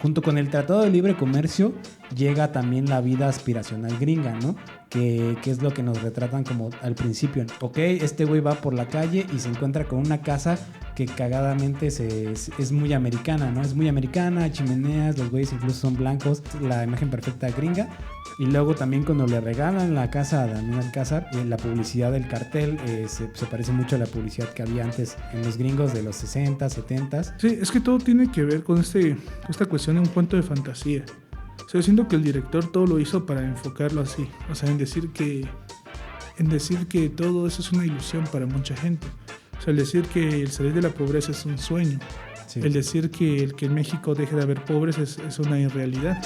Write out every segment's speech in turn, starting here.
junto con el Tratado de Libre Comercio llega también la vida aspiracional gringa, ¿no? Que es lo que nos retratan como al principio. Ok, este güey va por la calle y se encuentra con una casa que cagadamente es muy americana, ¿no? Es muy americana, chimeneas, los güeyes incluso son blancos, la imagen perfecta gringa. Y luego también cuando le regalan la casa a Daniel Alcázar, la publicidad del cartel se parece mucho a la publicidad que había antes en los gringos de los 60, 70. Sí, es que todo tiene que ver con esta cuestión de un cuento de fantasía. O sea, yo siento que el director todo lo hizo para enfocarlo así. O sea, en decir que todo eso es una ilusión para mucha gente. O sea, el decir que el salir de la pobreza es un sueño. Sí. El decir que el que en México deje de haber pobres es una irrealidad.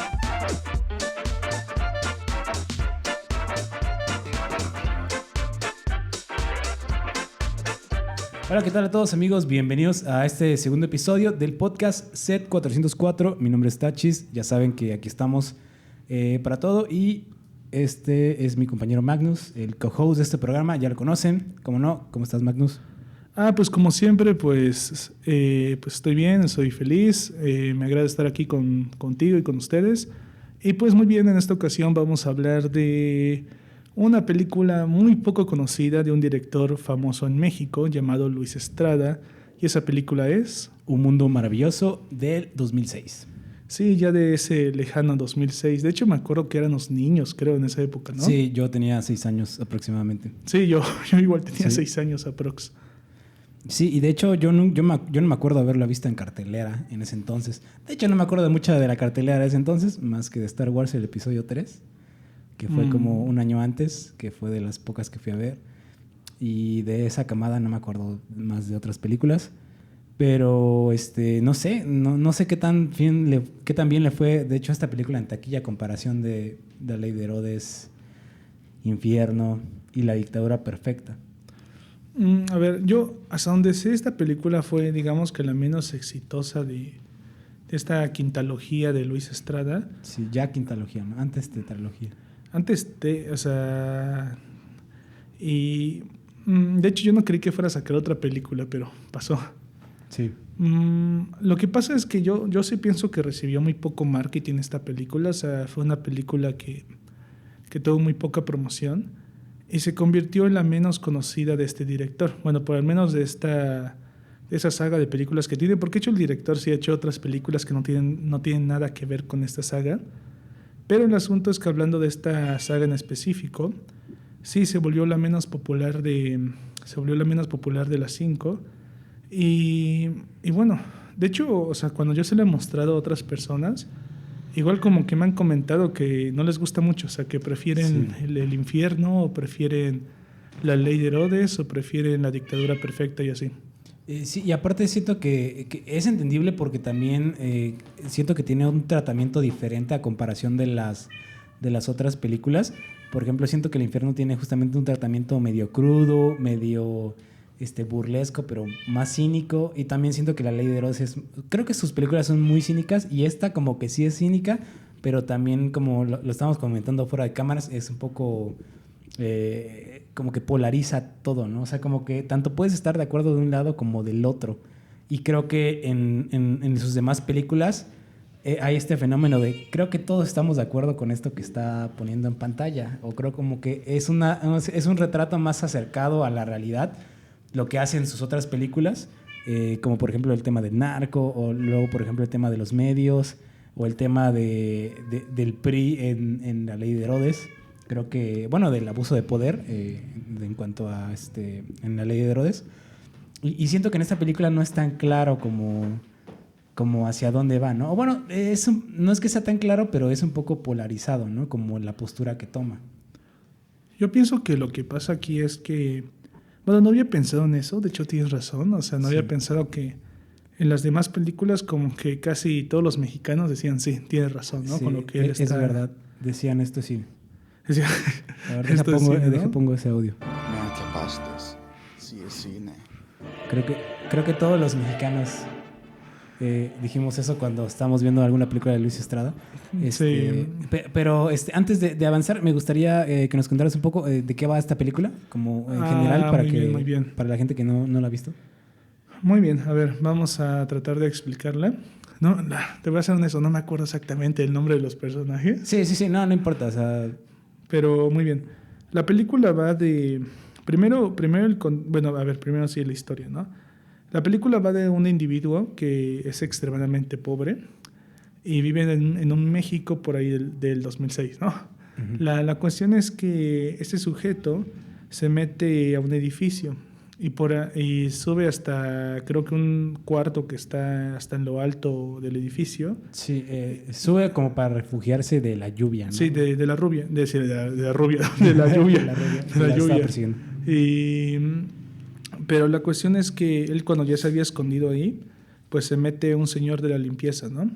Hola, ¿qué tal a todos amigos? Bienvenidos a este segundo episodio del podcast Set 404. Mi nombre es Tachis, ya saben que aquí estamos para todo y este es mi compañero Magnus, el co-host de este programa, ya lo conocen, ¿cómo no? ¿Cómo estás, Magnus? Pues como siempre, pues estoy bien, soy feliz, me agrada estar aquí contigo y con ustedes. Y pues muy bien, en esta ocasión vamos a hablar de una película muy poco conocida de un director famoso en México llamado Luis Estrada. Y esa película es Un Mundo Maravilloso del 2006. Sí, ya de ese lejano 2006. De hecho, me acuerdo que éramos niños, creo, en esa época, ¿no? Sí, yo tenía 6 años aproximadamente. Sí, yo igual tenía 6 años aprox. Sí, y de hecho yo no me acuerdo de haberla visto en cartelera en ese entonces. De hecho, no me acuerdo mucho de la cartelera de ese entonces, más que de Star Wars, el episodio 3, que fue como un año antes, que fue de las pocas que fui a ver. Y de esa camada no me acuerdo más de otras películas. Pero no sé qué tan bien le fue, de hecho, a esta película en taquilla a comparación de La Ley de Herodes, Infierno y La Dictadura Perfecta. A ver, yo hasta donde sé, esta película fue, digamos, que la menos exitosa de esta quintalogía de Luis Estrada. Sí, ya quintalogía, ¿no? Antes de tetralogía. Y de hecho yo no creí que fuera a sacar otra película, pero pasó. Sí. Lo que pasa es que yo sí pienso que recibió muy poco marketing esta película. O sea, fue una película que tuvo muy poca promoción y se convirtió en la menos conocida de este director. Bueno, por al menos de esa saga de películas que tiene, porque de hecho el director sí ha hecho otras películas que no tienen nada que ver con esta saga. Pero el asunto es que hablando de esta saga en específico, sí se volvió la menos popular de las 5. Y bueno, de hecho, o sea, cuando yo se lo he mostrado a otras personas, igual como que me han comentado que no les gusta mucho, o sea, que prefieren el infierno, o prefieren La Ley de Herodes, o prefieren La Dictadura Perfecta y así. Sí, y aparte siento que es entendible porque también siento que tiene un tratamiento diferente a comparación de las otras películas. Por ejemplo, siento que El Infierno tiene justamente un tratamiento medio crudo, medio burlesco, pero más cínico. Y también siento que La Ley de Herodes creo que sus películas son muy cínicas y esta como que sí es cínica, pero también como lo estamos comentando fuera de cámaras, es un poco como que polariza todo, ¿no? O sea, como que tanto puedes estar de acuerdo de un lado como del otro. Y creo que en sus demás películas hay este fenómeno de creo que todos estamos de acuerdo con esto que está poniendo en pantalla, o creo como que es un retrato más acercado a la realidad lo que hacen sus otras películas, como por ejemplo el tema del narco, o luego por ejemplo el tema de los medios, o el tema del PRI en La Ley de Herodes. Creo que, bueno, del abuso de poder en cuanto a en La Ley de Herodes. Y siento que en esta película no es tan claro como hacia dónde va, ¿no? O bueno, no es que sea tan claro, pero es un poco polarizado, ¿no? Como la postura que toma. Yo pienso que lo que pasa aquí es que, bueno, no había pensado en eso, de hecho tienes razón, o sea, no había pensado que en las demás películas como que casi todos los mexicanos decían, sí, tienes razón, ¿no? Sí, con lo que él está... Es verdad, decían esto, sí. Decía, a ver, deja pongo ese audio. Me atrapaste, sí es cine. Creo que todos los mexicanos dijimos eso cuando estábamos viendo alguna película de Luis Estrada. Sí. Pero antes de avanzar, me gustaría que nos contaras un poco de qué va esta película, como en general, muy bien. Para la gente que no la ha visto. Muy bien, a ver, vamos a tratar de explicarla. No, te voy a ser honesto, no me acuerdo exactamente el nombre de los personajes. Sí, no importa, o sea... Pero muy bien. La película va de... Primero bueno, a ver, primero sí la historia, ¿no? La película va de un individuo que es extremadamente pobre y vive en un México por ahí del 2006, ¿no? Uh-huh. La cuestión es que este sujeto se mete a un edificio y sube hasta, creo que un cuarto que está hasta en lo alto del edificio. Sí, sube como para refugiarse de la lluvia, ¿no? Sí, de la rubia, de la rubia, de la lluvia. de la lluvia. Pero la cuestión es que él, cuando ya se había escondido ahí, pues se mete un señor de la limpieza, ¿no?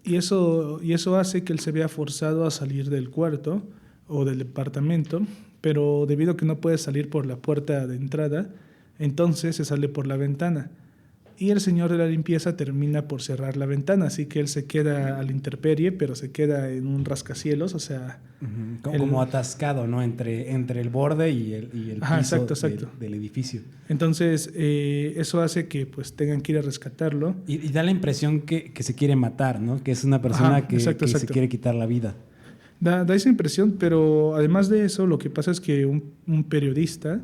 Y eso hace que él se vea forzado a salir del cuarto o del departamento, pero debido a que no puede salir por la puerta de entrada, entonces se sale por la ventana. Y el señor de la limpieza termina por cerrar la ventana, así que él se queda a la intemperie, pero se queda en un rascacielos, o sea... Uh-huh. Como atascado, ¿no? Entre el borde y el piso exacto. Del edificio. Entonces, eso hace que pues tengan que ir a rescatarlo. Y da la impresión que se quiere matar, ¿no? Que es una persona que se quiere quitar la vida. Da esa impresión, pero además de eso, lo que pasa es que un periodista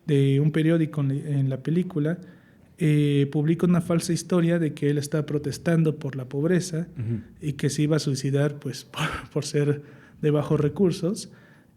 de un periódico en la película publica una falsa historia de que él está protestando por la pobreza uh-huh. y que se iba a suicidar pues por ser de bajos recursos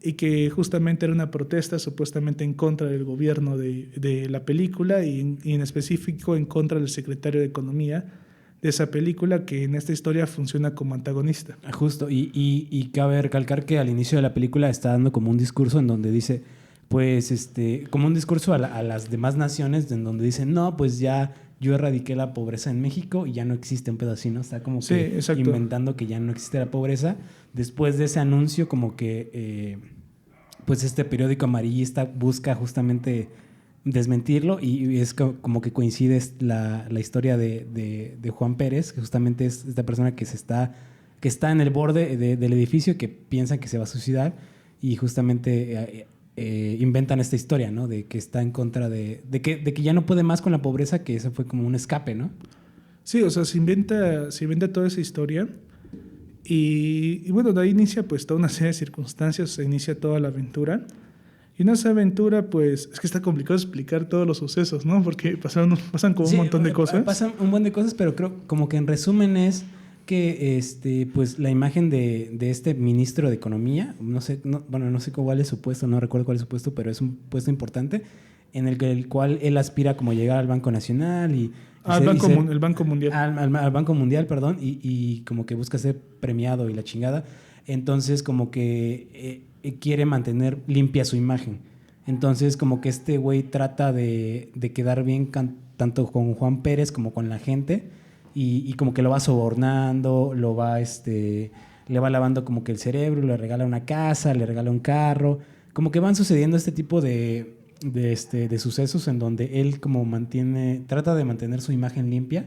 y que justamente era una protesta supuestamente en contra del gobierno de la película y en específico en contra del secretario de Economía de esa película, que en esta historia funciona como antagonista. Justo, y cabe recalcar que al inicio de la película está dando como un discurso en donde dice, pues, como un discurso a las demás naciones, en donde dicen, no, pues ya yo erradiqué la pobreza en México y ya no existe un pedacito, está como que inventando que ya no existe la pobreza. Después de ese anuncio, como que, pues este periódico amarillista busca justamente desmentirlo y es como que coincide la historia de Juan Pérez, que justamente es esta persona que está en el borde del edificio, que piensa que se va a suicidar y justamente inventan esta historia, ¿no? De que está en contra de que ya no puede más con la pobreza, que eso fue como un escape, ¿no? Sí, o sea, se inventa toda esa historia y bueno, de ahí inicia pues toda una serie de circunstancias, se inicia toda la aventura. Y en esa aventura, pues, es que está complicado explicar todos los sucesos, ¿no? Porque pasan como un montón de cosas. Pasan un montón de cosas, pero creo como que en resumen es que pues la imagen de este ministro de Economía, no sé cuál es su puesto, no recuerdo cuál es su puesto, pero es un puesto importante en el cual él aspira como llegar al Banco Nacional y el Banco Mundial. Al Banco Mundial, perdón, y como que busca ser premiado y la chingada. Entonces como que quiere mantener limpia su imagen. Entonces como que este güey trata de quedar bien tanto con Juan Pérez como con la gente y como que lo va sobornando, le va lavando como que el cerebro, le regala una casa, le regala un carro. Como que van sucediendo este tipo de sucesos en donde él como trata de mantener su imagen limpia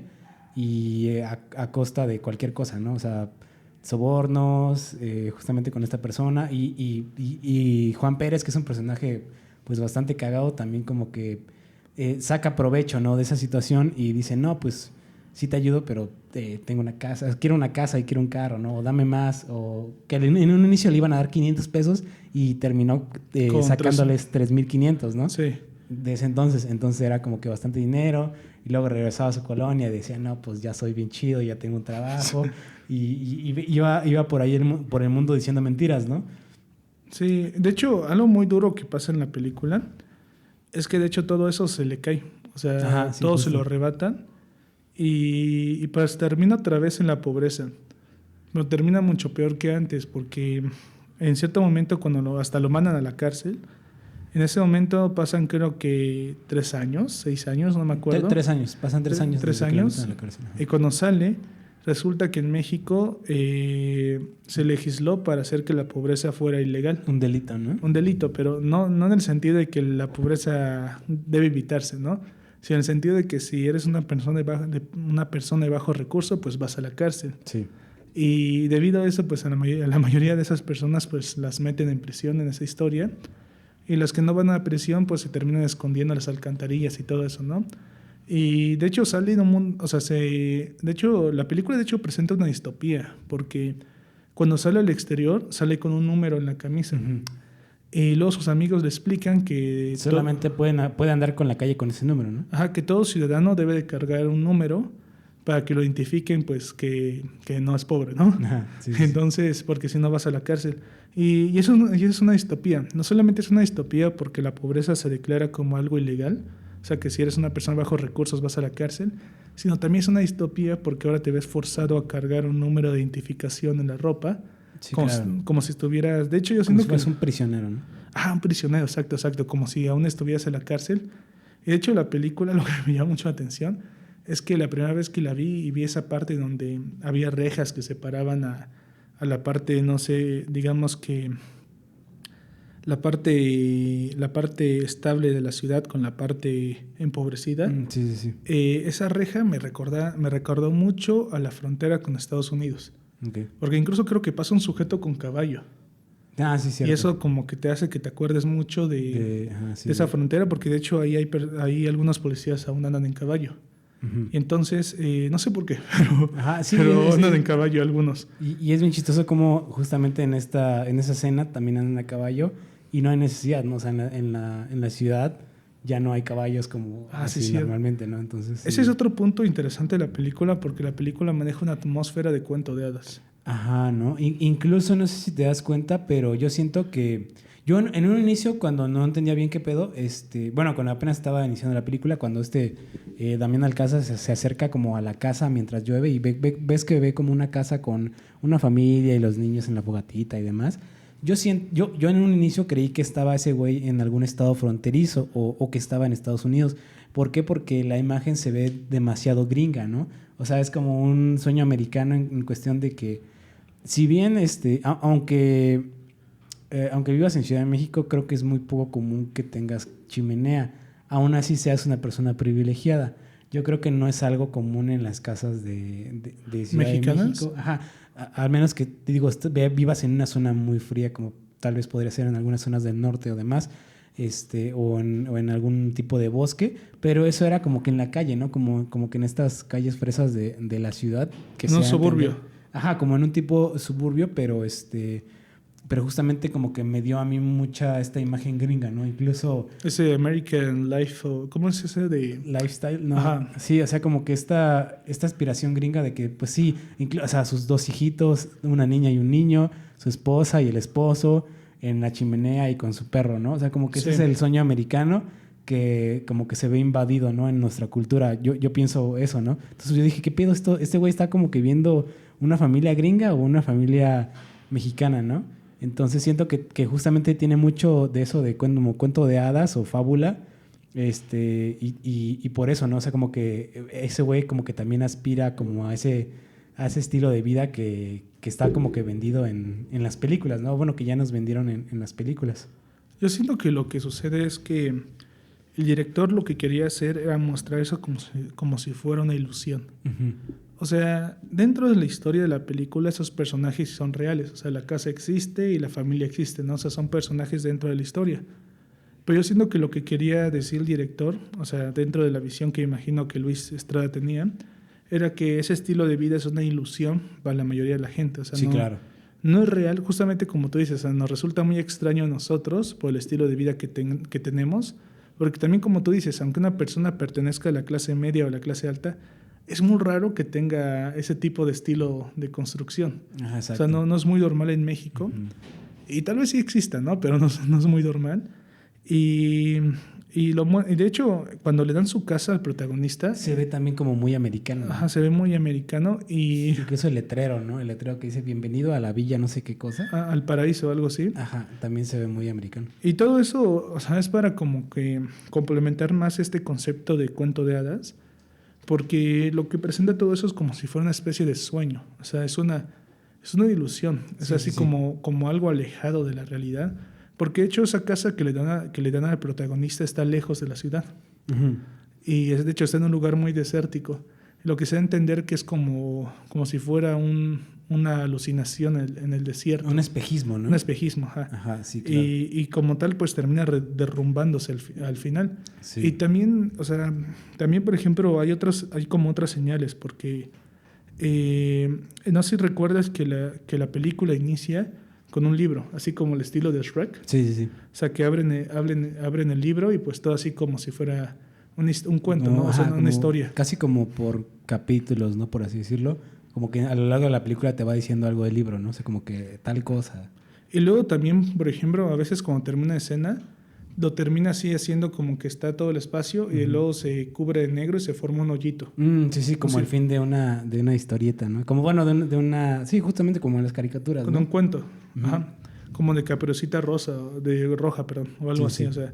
y a costa de cualquier cosa, ¿no? O sea, sobornos, justamente con esta persona y Juan Pérez, que es un personaje pues bastante cagado, también como que saca provecho, ¿no? De esa situación y dice, no, pues sí te ayudo, pero tengo una casa, quiero una casa y quiero un carro, ¿no? O dame más, o que en un inicio le iban a dar 500 pesos y terminó sacándoles 3,500, ¿no? Sí. De ese entonces era como que bastante dinero y luego regresaba a su colonia y decía, no, pues ya soy bien chido, ya tengo un trabajo y iba por ahí por el mundo diciendo mentiras, ¿no? Sí, de hecho, algo muy duro que pasa en la película es que de hecho todo eso se le cae, o sea, todo se lo arrebatan y pues termina otra vez en la pobreza, pero termina mucho peor que antes porque en cierto momento cuando hasta lo mandan a la cárcel, en ese momento pasan creo que 3 años, 6 años, no me acuerdo. 3 años, pasan 3 años. 3 años. Y cuando sale, resulta que en México se legisló para hacer que la pobreza fuera ilegal. Un delito, ¿no? Un delito, pero no en el sentido de que la pobreza debe evitarse, ¿no? Sino en el sentido de que si eres una persona de bajo recurso, pues vas a la cárcel. Sí. Y debido a eso, pues a la mayoría de esas personas pues las meten en prisión en esa historia. Y los que no van a prisión, pues se terminan escondiendo en las alcantarillas y todo eso, ¿no? Y de hecho sale en un mundo, o sea, de hecho, la película de hecho presenta una distopía, porque cuando sale al exterior, sale con un número en la camisa. Ujú. Y luego sus amigos le explican que Solamente puede andar con la calle con ese número, ¿no? ajá, que todo ciudadano debe de cargar un número para que lo identifiquen, pues que no es pobre, ¿no? Ajá, sí, sí, sí. Entonces, porque si no vas a la cárcel. Y eso es una distopía. No solamente es una distopía porque la pobreza se declara como algo ilegal, o sea que si eres una persona bajo recursos vas a la cárcel, sino también es una distopía porque ahora te ves forzado a cargar un número de identificación en la ropa, Sí, como, claro. como si estuvieras... De hecho, yo Como siento si fueras un prisionero, ¿no? Ah, un prisionero, exacto, exacto, como si aún estuvieras en la cárcel. Y de hecho, la película, lo que me llamó mucho la atención es que la primera vez que la vi y vi esa parte donde había rejas que separaban a la parte, no sé, digamos que la parte estable de la ciudad con la parte empobrecida. Sí, sí, sí. Esa reja me recordó mucho a la frontera con Estados Unidos. Ok. Porque incluso creo que pasa un sujeto con caballo. Ah, sí, cierto. Y eso como que te hace que te acuerdes mucho Ajá, sí, de esa sí. frontera, porque de hecho ahí algunos policías aún andan en caballo. Ujú. Y entonces, no sé por qué, Ajá, sí, pero sí. andan en caballo algunos. Y es bien chistoso como justamente en esa escena también andan a caballo y no hay necesidad, ¿no? O sea, en la ciudad ya no hay caballos como Sí, así sí. normalmente, ¿no? Entonces, sí. Ese es otro punto interesante de la película, porque la película maneja una atmósfera de cuento de hadas. Ajá, ¿no? Incluso no sé si te das cuenta, pero yo siento que yo en un inicio cuando no entendía bien qué pedo, bueno, cuando apenas estaba iniciando la película, cuando Damián Alcázar se acerca como a la casa mientras llueve y ves que ve como una casa con una familia y los niños en la fogatita y demás. Yo en un inicio creí que estaba ese güey en algún estado fronterizo o que estaba en Estados Unidos. ¿Por qué? Porque la imagen se ve demasiado gringa, ¿no? O sea, es como un sueño americano en cuestión de que si bien aunque vivas en Ciudad de México, creo que es muy poco común que tengas chimenea. Aún así seas una persona privilegiada. Yo creo que no es algo común en las casas de Ciudad ¿Mexicanas? de México. Ajá. Al menos que, te digo, vivas en una zona muy fría, como tal vez podría ser en algunas zonas del norte o demás, o en algún tipo de bosque, pero eso era como que en la calle, ¿no? Como que en estas calles fresas de la ciudad. Que En un sea suburbio. Ajá, como en un tipo suburbio, pero justamente como que me dio a mí mucha esta imagen gringa, ¿no? Incluso Ese American Life, ¿cómo es ese de...? lifestyle, ¿no? Ajá. Sí, o sea, como que esta aspiración gringa de que, pues sí, o sea, sus dos hijitos, una niña y un niño, su esposa y el esposo, en la chimenea y con su perro, ¿no? O sea, como que ese es el sueño americano que como que se ve invadido, ¿no? En nuestra cultura. Yo pienso eso, ¿no? Entonces yo dije, ¿qué pedo esto? Este güey está como que viendo una familia gringa o una familia mexicana, ¿no? Entonces siento que justamente tiene mucho de eso de como cuento de hadas o fábula, y por eso, ¿no? O sea, como que ese güey como que también aspira como a ese estilo de vida que está como que vendido en las películas, ¿no? Bueno, que ya nos vendieron en las películas. Yo siento que lo que sucede es que el director lo que quería hacer era mostrar eso como si fuera una ilusión. Uh-huh. O sea, dentro de la historia de la película, esos personajes son reales. O sea, la casa existe y la familia existe, ¿no? O sea, son personajes dentro de la historia. Pero yo siento que lo que quería decir el director, o sea, dentro de la visión que imagino que Luis Estrada tenía, era que ese estilo de vida es una ilusión para la mayoría de la gente. O sea, sí, claro. No es real, justamente como tú dices, o sea, nos resulta muy extraño a nosotros por el estilo de vida que tenemos, porque también como tú dices, aunque una persona pertenezca a la clase media o a la clase alta, es muy raro que tenga ese tipo de estilo de construcción. Ajá, o sea, no es muy normal en México. Uh-huh. Y tal vez sí exista, ¿no? Pero no es muy normal. Y de hecho, cuando le dan su casa al protagonista... Se ve también como muy americano, ¿no? Ajá, se ve muy americano y... Incluso el letrero, ¿no? El letrero que dice bienvenido a la villa no sé qué cosa. Al paraíso o algo así. Ajá, también se ve muy americano. Y todo eso, o sea, es para como que complementar más este concepto de cuento de hadas, porque lo que presenta todo eso es como si fuera una especie de sueño. O sea, es una ilusión. Es así sí. Como algo alejado de la realidad. Porque de hecho esa casa que le dan al protagonista está lejos de la ciudad. Uh-huh. Y de hecho está en un lugar muy desértico. Lo que se da a entender que es como si fuera un una alucinación en el desierto. Un espejismo, ¿no? Un espejismo, ajá. Ajá, sí, claro. Y como tal, pues termina derrumbándose al final. Sí. Y también, o sea, también, por ejemplo, hay como otras señales, porque no sé si recuerdas que la película inicia con un libro, así como el estilo de Shrek. Sí, sí, sí. O sea, que abren el libro y pues todo así como si fuera un cuento, ¿no? O sea, Ajá, una historia. Casi como por capítulos, ¿no? Por así decirlo. Como que a lo largo de la película te va diciendo algo del libro, ¿no? O sea, como que tal cosa. Y luego también, por ejemplo, a veces cuando termina la escena, lo termina así haciendo como que está todo el espacio y luego se cubre de negro y se forma un hoyito. Sí, sí, como el fin de una historieta, ¿no? Como, bueno, de una... Sí, justamente como en las caricaturas, Con ¿no? un cuento. Ajá. Como de Caperucita Roja, perdón, o algo Sí, así, sí. o sea.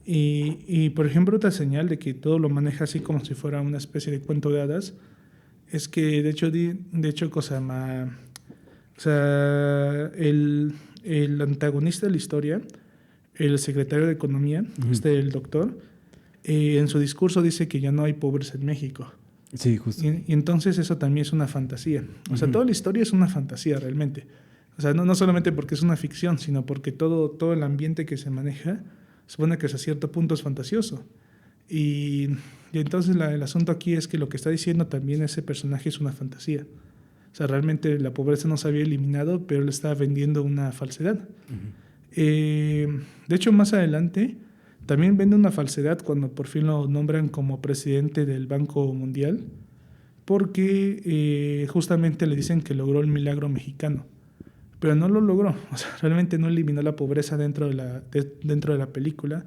Y, por ejemplo, otra señal de que todo lo maneja así como si fuera una especie de cuento de hadas es que, de hecho, cosa más... O sea, el antagonista de la historia, el secretario de Economía, el doctor, en su discurso dice que ya no hay pobreza en México. Sí, justo. Y entonces eso también es una fantasía. O sea, toda la historia es una fantasía realmente. O sea, no solamente porque es una ficción, sino porque todo el ambiente que se maneja supone que hasta cierto punto es fantasioso. Y entonces el asunto aquí es que lo que está diciendo también ese personaje es una fantasía. O sea, realmente la pobreza no se había eliminado, pero él estaba vendiendo una falsedad. De hecho, más adelante también vende una falsedad cuando por fin lo nombran como presidente del Banco Mundial, porque justamente le dicen que logró el milagro mexicano, pero no lo logró. O sea, realmente no eliminó la pobreza dentro de la película,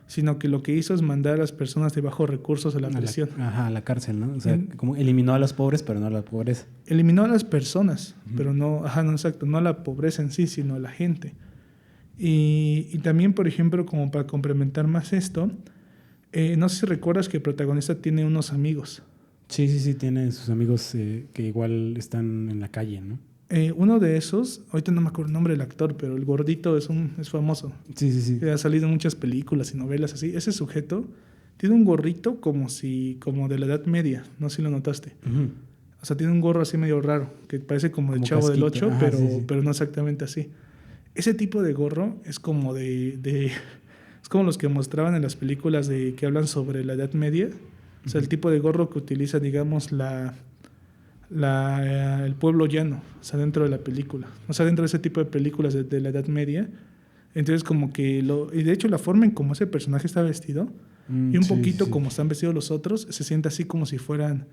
sino que lo que hizo es mandar a las personas de bajos recursos a la prisión. A la cárcel, ¿no? O sea, como eliminó a los pobres, pero no a la pobreza. Eliminó a las personas, pero no, no exacto, no a la pobreza en sí, sino a la gente. Y también, por ejemplo, como para complementar más esto, no sé si recuerdas que el protagonista tiene unos amigos. Sí, tiene sus amigos que igual están en la calle, ¿no? Uno de esos, ahorita no me acuerdo el nombre del actor, pero el gordito es famoso. Sí. Ha salido en muchas películas y novelas así. Ese sujeto tiene un gorrito como de la Edad Media, no sé si lo notaste. O sea, tiene un gorro así medio raro, que parece como el Chavo del Ocho, pero no exactamente así. Ese tipo de gorro es como es como los que mostraban en las películas que hablan sobre la Edad Media. O sea, el tipo de gorro que utiliza, digamos, el pueblo llano, o sea, dentro de la película. O sea, dentro de ese tipo de películas de la Edad Media. Entonces, como que y de hecho, la forma en cómo ese personaje está vestido y un poquito como están vestidos los otros, se siente así como si fueran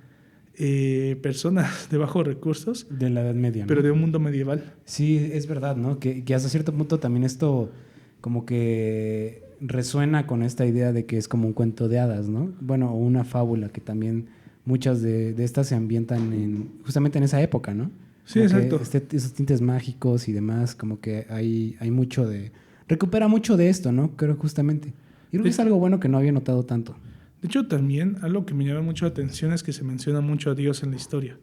personas de bajos recursos. De la Edad Media, ¿no? Pero de un mundo medieval. Sí, es verdad, ¿no? Que hasta cierto punto también esto como que resuena con esta idea de que es como un cuento de hadas, ¿no? Bueno, o una fábula, que también muchas de estas se ambientan justamente en esa época, ¿no? Sí, como exacto. Esos tintes mágicos y demás, como que hay mucho recupera mucho de esto, ¿no? Creo justamente. Y creo que es algo bueno que no había notado tanto. De hecho, también algo que me llama mucho la atención es que se menciona mucho a Dios en la historia.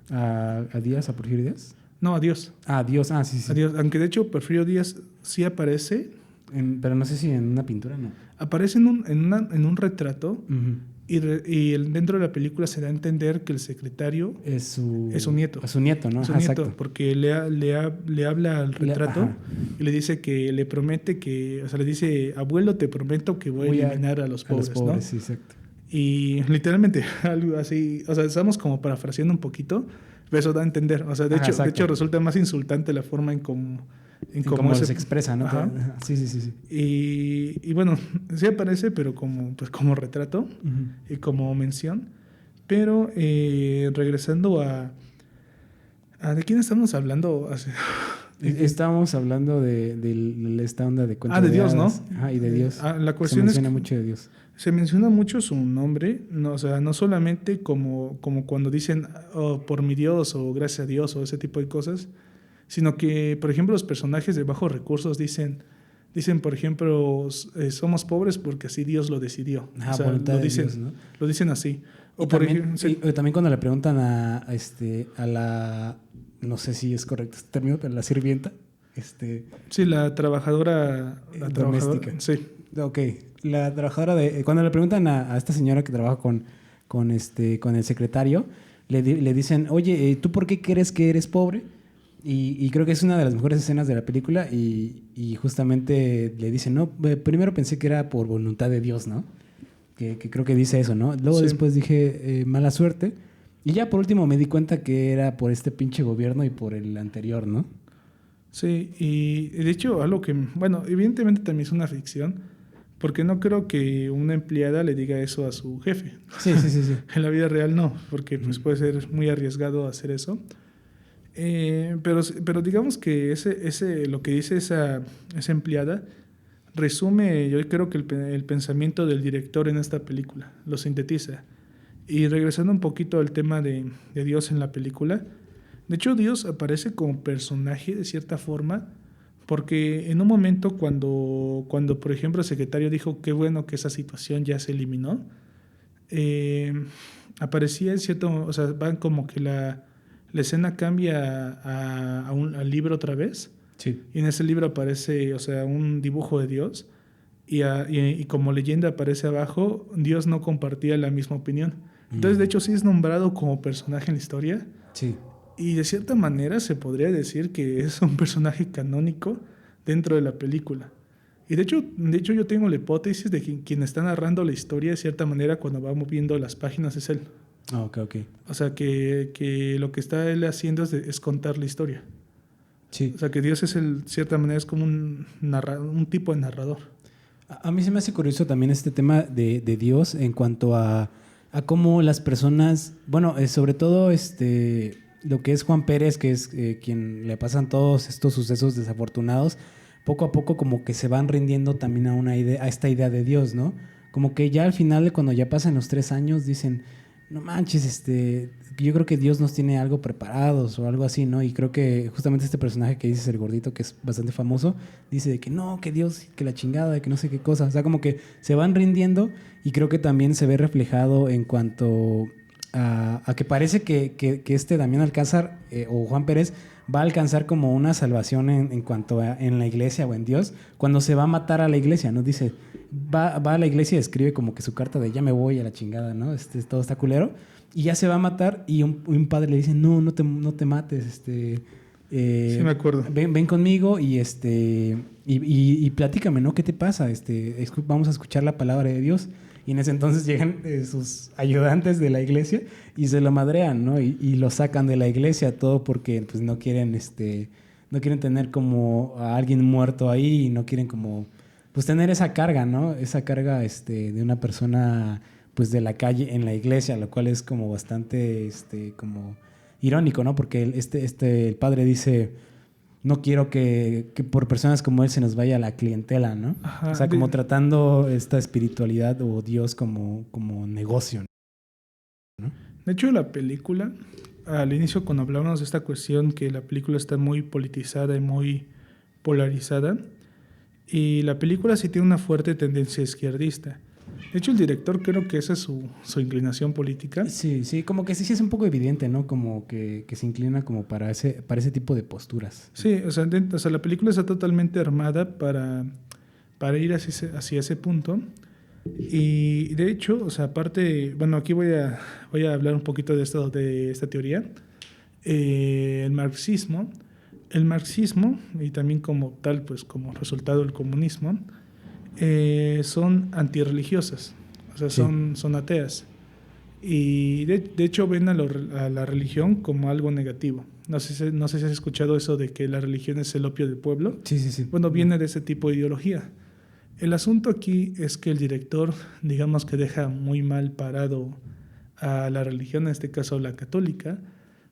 ¿A Díaz, a Porfirio Díaz? No, a Dios. Ah, Dios, sí. A Dios. Aunque de hecho Porfirio Díaz sí aparece. Pero no sé si en una pintura, ¿no? Aparece en un retrato. Y dentro de la película se da a entender que el secretario es su nieto. Es su nieto, ¿no? Es su nieto, exacto. Porque le habla al retrato y le dice que le promete o sea, le dice, abuelo, te prometo que voy a eliminar a los pobres, ¿no? Sí, exacto. Y literalmente algo así, o sea, estamos como parafraseando un poquito, pero eso da a entender. O sea, de hecho resulta más insultante la forma en cómo se expresa, ¿no? Sí. Y bueno, sí aparece, pero como retrato y como mención. Pero regresando ¿de quién estamos hablando? Estábamos hablando de esta onda de cuento de Dios, hadas, ¿no? Y de Dios. La cuestión se menciona mucho de Dios. Se menciona mucho su nombre, no, o sea, no solamente como cuando dicen por mi Dios o gracias a Dios o ese tipo de cosas, sino que, por ejemplo, los personajes de bajos recursos dicen por ejemplo, somos pobres porque así Dios lo decidió. O sea, lo dicen, Dios, ¿no? Lo dicen así. O también cuando le preguntan a la, no sé si es correcto este término, pero la sirvienta. Sí, la trabajadora doméstica. Sí. Ok, la trabajadora cuando le preguntan a esta señora que trabaja con el secretario, le dicen, oye, ¿tú por qué crees que eres pobre? Y creo que es una de las mejores escenas de la película y justamente le dicen, no, primero pensé que era por voluntad de Dios, ¿no? Que creo que dice eso, ¿no? Luego Sí. después dije, mala suerte. Y ya por último me di cuenta que era por este pinche gobierno y por el anterior, ¿no? Sí, y de hecho algo que, bueno, evidentemente también es una ficción, porque no creo que una empleada le diga eso a su jefe. Sí. En la vida real no, porque pues puede ser muy arriesgado hacer eso. Pero digamos que lo que dice esa empleada resume, yo creo que el pensamiento del director en esta película, lo sintetiza. Y regresando un poquito al tema de Dios en la película, de hecho Dios aparece como personaje de cierta forma, porque en un momento cuando por ejemplo el secretario dijo qué bueno que esa situación ya se eliminó, eh, aparecía en cierto, o sea, van como que la escena cambia al libro otra vez. Sí. Y en ese libro aparece, o sea, un dibujo de Dios y como leyenda aparece abajo, Dios no compartía la misma opinión. Entonces, de hecho, sí es nombrado como personaje en la historia Sí. y de cierta manera se podría decir que es un personaje canónico dentro de la película. Y de hecho yo tengo la hipótesis de que quien está narrando la historia de cierta manera cuando va moviendo las páginas es él. Ah, ok. O sea, que lo que está él haciendo es contar la historia. Sí. O sea, que Dios de cierta manera es como un tipo de narrador. A mí se me hace curioso también este tema de Dios en cuanto a cómo las personas, bueno, sobre todo lo que es Juan Pérez, que es quien le pasan todos estos sucesos desafortunados, poco a poco como que se van rindiendo también a esta idea de Dios, ¿no? Como que ya al final, cuando ya pasan los 3 años, dicen, no manches, yo creo que Dios nos tiene algo preparados o algo así, ¿no? Y creo que justamente este personaje que dices, el gordito, que es bastante famoso, dice de que no, que Dios, que la chingada, que no sé qué cosa. O sea, como que se van rindiendo y creo que también se ve reflejado en cuanto a que parece que Damián Alcázar o Juan Pérez va a alcanzar como una salvación en cuanto a en la iglesia o en Dios, cuando se va a matar a la iglesia, ¿no? Dice, va a la iglesia y escribe como que su carta de ya me voy a la chingada, ¿no? Todo está culero. Y ya se va a matar y un padre le dice, no te mates, Sí, me acuerdo. ven conmigo y platícame, ¿no? ¿Qué te pasa? Vamos a escuchar la palabra de Dios. Y en ese entonces llegan sus ayudantes de la iglesia y se lo madrean, ¿no? Y lo sacan de la iglesia, todo porque pues no quieren tener como a alguien muerto ahí y no quieren como pues tener esa carga, ¿no? Esa carga de una persona pues de la calle en la iglesia, lo cual es como bastante como irónico, ¿no? Porque el padre dice, no quiero que por personas como él se nos vaya la clientela, ¿no? Ajá, o sea, como tratando esta espiritualidad o Dios como negocio, ¿no? De hecho, la película, al inicio cuando hablábamos de esta cuestión, que la película está muy politizada y muy polarizada, y la película sí tiene una fuerte tendencia izquierdista. De hecho, el director creo que esa es su inclinación política. Sí, como que sí es un poco evidente, ¿no? Como que se inclina como para ese tipo de posturas. Sí, o sea, la película está totalmente armada para ir hacia ese punto. Y de hecho, o sea, aparte, bueno, aquí voy a hablar un poquito de esta teoría. El marxismo, y también como tal, pues como resultado del comunismo, son antirreligiosas, o sea, Sí. son ateas. Y de hecho ven a la religión como algo negativo. No sé si has escuchado eso de que la religión es el opio del pueblo. Sí. Bueno, viene de ese tipo de ideología. El asunto aquí es que el director, digamos que deja muy mal parado a la religión, en este caso la católica,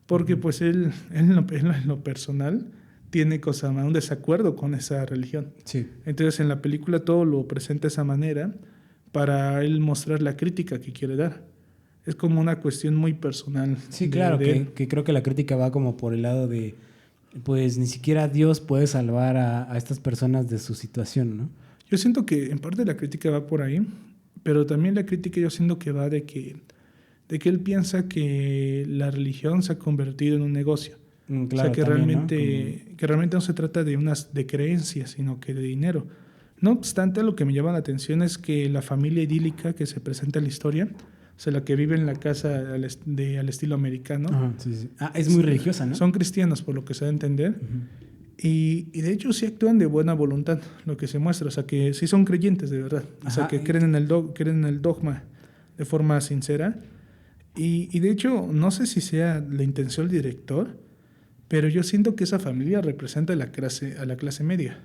porque pues él en lo personal tiene un desacuerdo con esa religión. Sí. Entonces en la película todo lo presenta de esa manera para él mostrar la crítica que quiere dar. Es como una cuestión muy personal. Sí, claro, que creo que la crítica va como por el lado de, pues ni siquiera Dios puede salvar a estas personas de su situación, ¿no? Yo siento que en parte la crítica va por ahí, pero también la crítica yo siento que va de que él piensa que la religión se ha convertido en un negocio. Claro, o sea, que también, realmente no se trata de creencias, sino que de dinero. No obstante, lo que me llama la atención es que la familia idílica que se presenta en la historia O sea, la que vive en la casa al estilo americano. Ajá, sí, sí. Ah, es muy religiosa, ¿no? Son cristianos, por lo que se da a entender. Y de hecho sí actúan de buena voluntad, lo que se muestra. O sea, que sí son creyentes de verdad. O sea, Ajá, que creen en el dogma de forma sincera. Y de hecho, no sé si sea la intención del director, pero yo siento que esa familia representa a la clase media.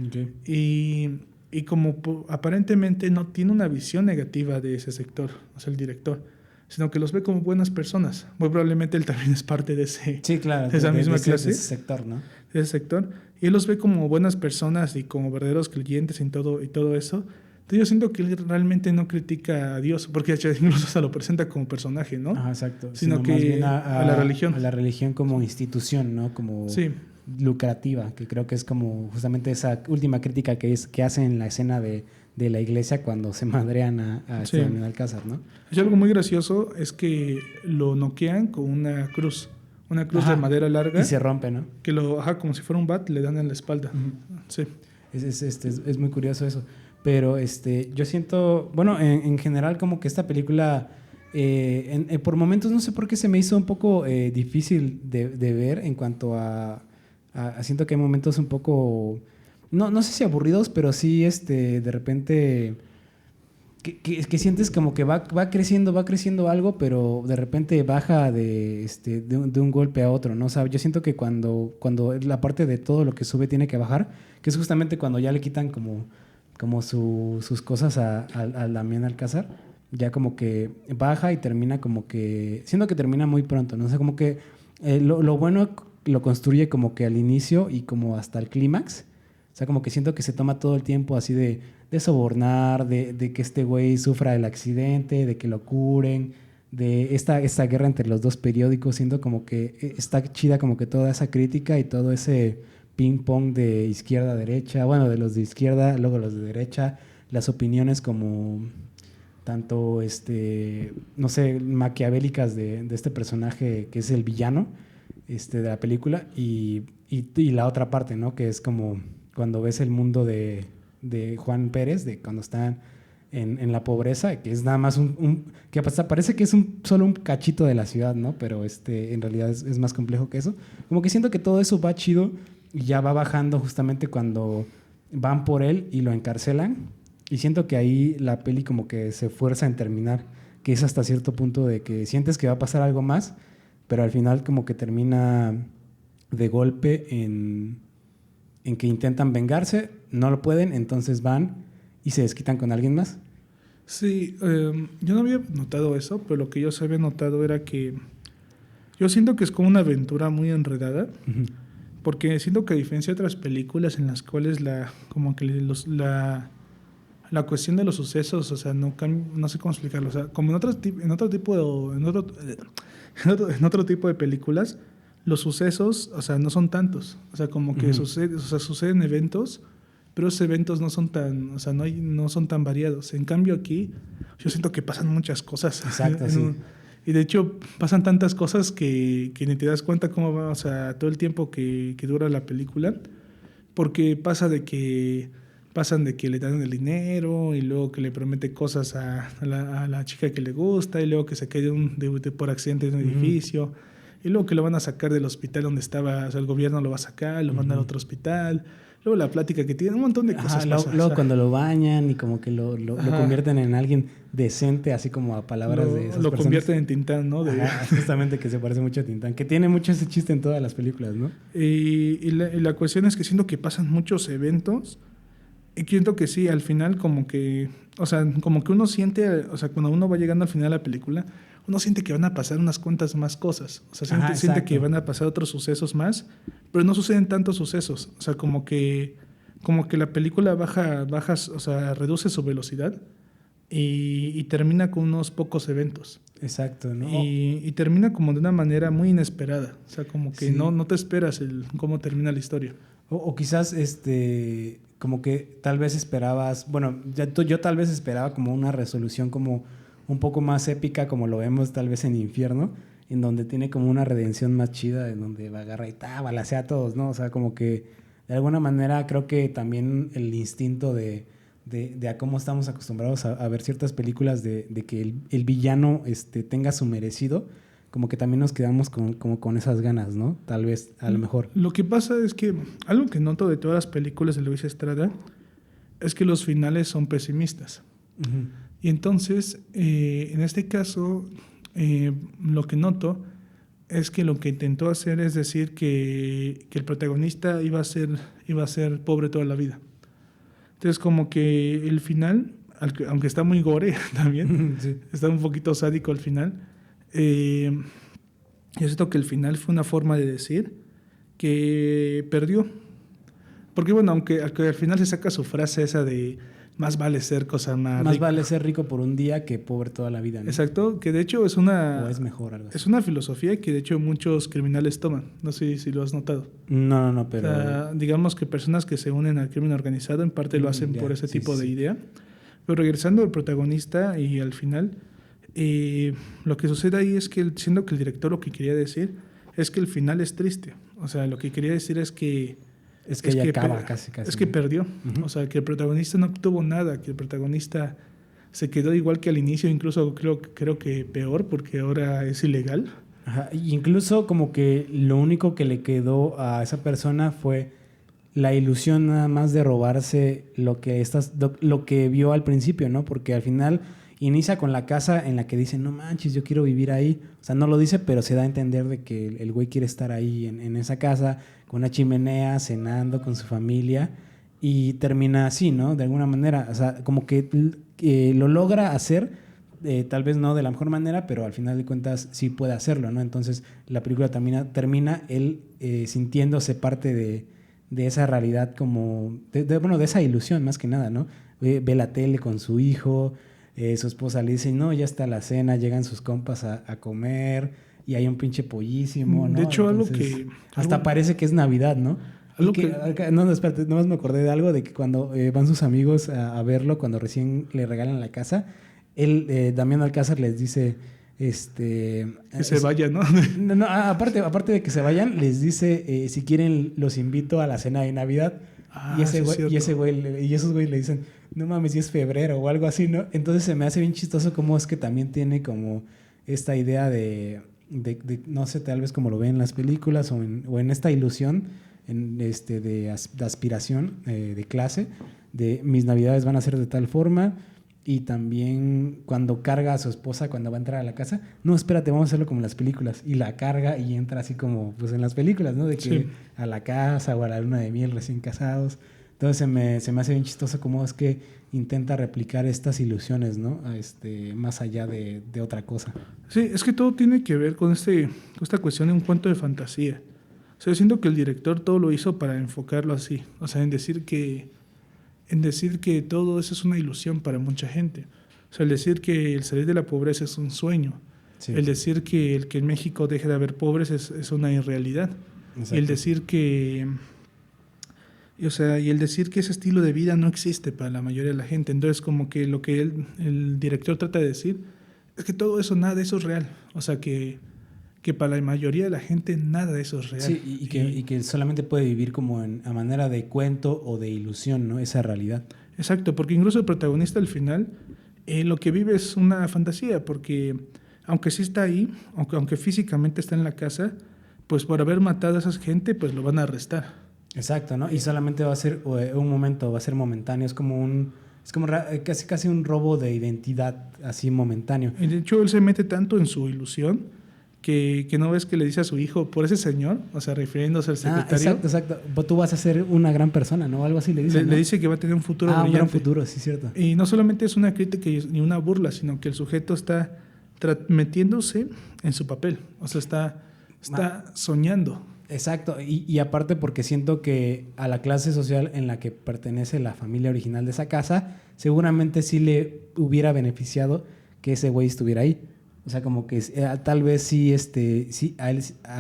Okay. Y como aparentemente no tiene una visión negativa de ese sector, o sea, el director, sino que los ve como buenas personas. Muy probablemente él también es parte de Sí, claro, de esa misma clase. de ese sector, ¿no? De ese sector. Y él los ve como buenas personas y como verdaderos creyentes y todo eso. Entonces yo siento que él realmente no critica a Dios, porque incluso hasta lo presenta como personaje, ¿no? Ajá, exacto. Sino que más bien a la religión. A la religión como institución, ¿no? Como Sí. lucrativa, que creo que es como justamente esa última crítica que hace en la escena de la iglesia cuando se madrean a Sí. Daniel Alcázar, ¿no? Y algo muy gracioso es que lo noquean con una cruz Ajá. de madera larga. Y se rompe, ¿no? Que como si fuera un bat, le dan en la espalda. Sí. Es muy curioso eso. Pero yo siento, bueno, en general como que esta película, por momentos no sé por qué se me hizo un poco difícil de ver en cuanto siento que hay momentos un poco, no sé si aburridos, pero sí de repente que sientes como que va creciendo algo, pero de repente baja de un golpe a otro, ¿no? O sea, yo siento que cuando la parte de todo lo que sube tiene que bajar, que es justamente cuando ya le quitan como sus cosas a Damián Alcázar, ya como que baja y termina como que, siento que termina muy pronto, ¿no? O sea, como que lo bueno lo construye como que al inicio y como hasta el clímax. O sea, como que siento que se toma todo el tiempo así de sobornar, de que este güey sufra el accidente, de que lo curen, de esta guerra entre los dos periódicos. Siento como que está chida como que toda esa crítica y todo ese ping pong de izquierda a derecha, bueno, de los de izquierda, luego los de derecha, las opiniones como tanto, no sé, maquiavélicas de este personaje que es el villano de la película y la otra parte, ¿no? Que es como cuando ves el mundo de Juan Pérez, de cuando está en la pobreza, que es nada más que hasta parece que es solo un cachito de la ciudad, ¿no? Pero en realidad es más complejo que eso. Como que siento que todo eso va chido y ya va bajando justamente cuando van por él y lo encarcelan. Y siento que ahí la peli como que se fuerza en terminar, que es hasta cierto punto de que sientes que va a pasar algo más, pero al final como que termina de golpe en que intentan vengarse, no lo pueden, entonces van y se desquitan con alguien más. Sí, yo no había notado eso, pero lo que yo sí había notado era que yo siento que es como una aventura muy enredada, porque siento que a diferencia de otras películas en las cuales la cuestión de los sucesos, o sea, no sé cómo explicarlo, o sea, como en otro tipo de películas, los sucesos, o sea, no son tantos, o sea, como que suceden eventos, pero esos eventos no son tan, o sea, no son tan variados. En cambio aquí, yo siento que pasan muchas cosas. Exacto, sí. Y de hecho pasan tantas cosas que ni te das cuenta cómo va, o sea, todo el tiempo que dura la película, porque pasan de que le dan el dinero y luego que le promete cosas a la chica que le gusta y luego que se cae por accidente de un edificio y luego que lo van a sacar del hospital donde estaba, o sea, el gobierno lo va a sacar, lo mandan a otro hospital, luego la plática que tiene, un montón de cosas pasan. Luego cuando lo bañan y como que lo convierten en alguien decente, así como a palabras de esas personas. Lo convierten en Tintán, ¿no? Justamente, que se parece mucho a Tintán, que tiene mucho ese chiste en todas las películas, ¿no? Y la cuestión es que siento que pasan muchos eventos y siento que sí, al final como que, o sea, como que uno siente, o sea, cuando uno va llegando al final de la película, uno siente que van a pasar unas cuantas más cosas. O sea, siente que van a pasar otros sucesos más, pero no suceden tantos sucesos. O sea, como que la película baja, o sea, reduce su velocidad y termina con unos pocos eventos. Exacto, ¿no? Y termina como de una manera muy inesperada. O sea, como que no te esperas cómo termina la historia. O quizás, como que tal vez esperabas, bueno, yo tal vez esperaba como una resolución como un poco más épica, como lo vemos tal vez en Infierno, en donde tiene como una redención más chida, en donde va a agarrar y balacea a todos, ¿no? O sea, como que de alguna manera creo que también el instinto de de a cómo estamos acostumbrados a ver ciertas películas de que el villano tenga su merecido, como que también nos quedamos como con esas ganas, ¿no? Tal vez, a lo mejor. Lo que pasa es que algo que noto de todas las películas de Luis Estrada es que los finales son pesimistas. Uh-huh. Y entonces, en este caso, lo que noto es que lo que intentó hacer es decir que el protagonista iba a ser pobre toda la vida. Entonces, como que el final, aunque está muy gore también, Sí. está un poquito sádico al final, yo siento que el final fue una forma de decir que perdió. Porque bueno, aunque al final se saca su frase esa de más vale ser cosa más Más rico. vale ser rico por un día que pobre toda la vida, ¿no? Exacto, que de hecho O es mejor, algo así. es una filosofía que de hecho muchos criminales toman. No sé si lo has notado. No, pero... O sea, digamos que personas que se unen al crimen organizado en parte lo hacen ya, por ese sí, tipo de sí. idea. Pero regresando al protagonista y al final, lo que sucede ahí es que siendo que el director lo que quería decir es que el final es triste. O sea, lo que quería decir es que Es que ya acaba per- casi. Es que ¿no? perdió. Ujú. O sea, que el protagonista no obtuvo nada, que el protagonista se quedó igual que al inicio, incluso creo que peor, porque ahora es ilegal. Ajá. Incluso como que lo único que le quedó a esa persona fue la ilusión nada más de robarse lo que vio al principio, ¿no? Porque al final inicia con la casa en la que dice, no manches, yo quiero vivir ahí. O sea, no lo dice, pero se da a entender de que el güey quiere estar ahí en esa casa, con una chimenea, cenando con su familia, y termina así, ¿no? De alguna manera. O sea, como que lo logra hacer, tal vez no de la mejor manera, pero al final de cuentas sí puede hacerlo, ¿no? Entonces la película termina él sintiéndose parte de esa realidad, como de esa ilusión más que nada, ¿no? Ve la tele con su hijo, su esposa le dice, no, ya está la cena, llegan sus compas a comer y hay un pinche pollísimo, ¿no? De hecho, Entonces, hasta parece que es Navidad, ¿no? No, espérate, nomás me acordé de algo, de que cuando van sus amigos a verlo, cuando recién le regalan la casa, él, Damián Alcázar les dice... que se vaya, ¿no? No, aparte de que se vayan, les dice, si quieren, los invito a la cena de Navidad. Y sí, esos güeyes le dicen, no mames, si es febrero o algo así, ¿no? Entonces se me hace bien chistoso cómo es que también tiene como esta idea de no sé, tal vez como lo ven en las películas o en esta ilusión de aspiración, de clase, de mis Navidades van a ser de tal forma. Y también cuando carga a su esposa cuando va a entrar a la casa, no, espérate, vamos a hacerlo como en las películas. Y la carga y entra así como pues en las películas, ¿no? De que Sí. a la casa o a la luna de miel recién casados. Entonces se me hace bien chistoso cómo es que intenta replicar estas ilusiones, ¿no? Más allá de otra cosa. Sí, es que todo tiene que ver con esta cuestión de un cuento de fantasía. O sea, yo siento que el director todo lo hizo para enfocarlo así. O sea, en decir que todo eso es una ilusión para mucha gente. O sea, el decir que el salir de la pobreza es un sueño. Sí. El decir que el que en México deje de haber pobres es una irrealidad. Exacto. Y el decir que... y el decir que ese estilo de vida no existe para la mayoría de la gente. Entonces, como que lo que el director trata de decir es que todo eso, nada de eso es real. O sea, que para la mayoría de la gente nada de eso es real. Sí, y que solamente puede vivir como a manera de cuento o de ilusión, ¿no? Esa realidad. Exacto, porque incluso el protagonista al final lo que vive es una fantasía, porque aunque sí está ahí, aunque físicamente está en la casa, pues por haber matado a esa gente, pues lo van a arrestar. Exacto, ¿no? Y solamente va a ser un momento, va a ser momentáneo, es como casi un robo de identidad así momentáneo. Y de hecho él se mete tanto en su ilusión que no ves que le dice a su hijo, por ese señor, o sea, refiriéndose al secretario. Exacto. Tú vas a ser una gran persona, ¿no? Algo así le dice. Le dice que va a tener un futuro brillante. Un gran futuro, sí, cierto. Y no solamente es una crítica ni una burla, sino que el sujeto está metiéndose en su papel. O sea, está soñando. Exacto. Y aparte porque siento que a la clase social en la que pertenece la familia original de esa casa, seguramente sí le hubiera beneficiado que ese güey estuviera ahí. O sea, como que tal vez sí, a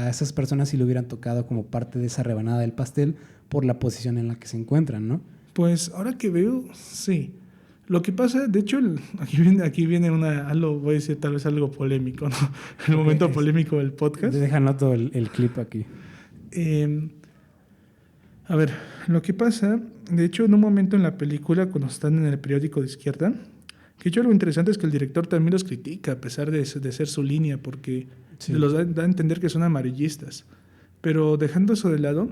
esas personas sí le hubieran tocado como parte de esa rebanada del pastel por la posición en la que se encuentran, ¿no? Pues ahora que veo, sí. Lo que pasa, de hecho, aquí viene algo, voy a decir tal vez algo polémico, ¿no? El momento polémico del podcast. Déjanos todo el clip aquí. A ver, lo que pasa de hecho, en un momento en la película, cuando están en el periódico de izquierda, que yo lo interesante es que el director también los critica, a pesar de ser su línea, porque Sí. los da a entender que son amarillistas. Pero dejando eso de lado,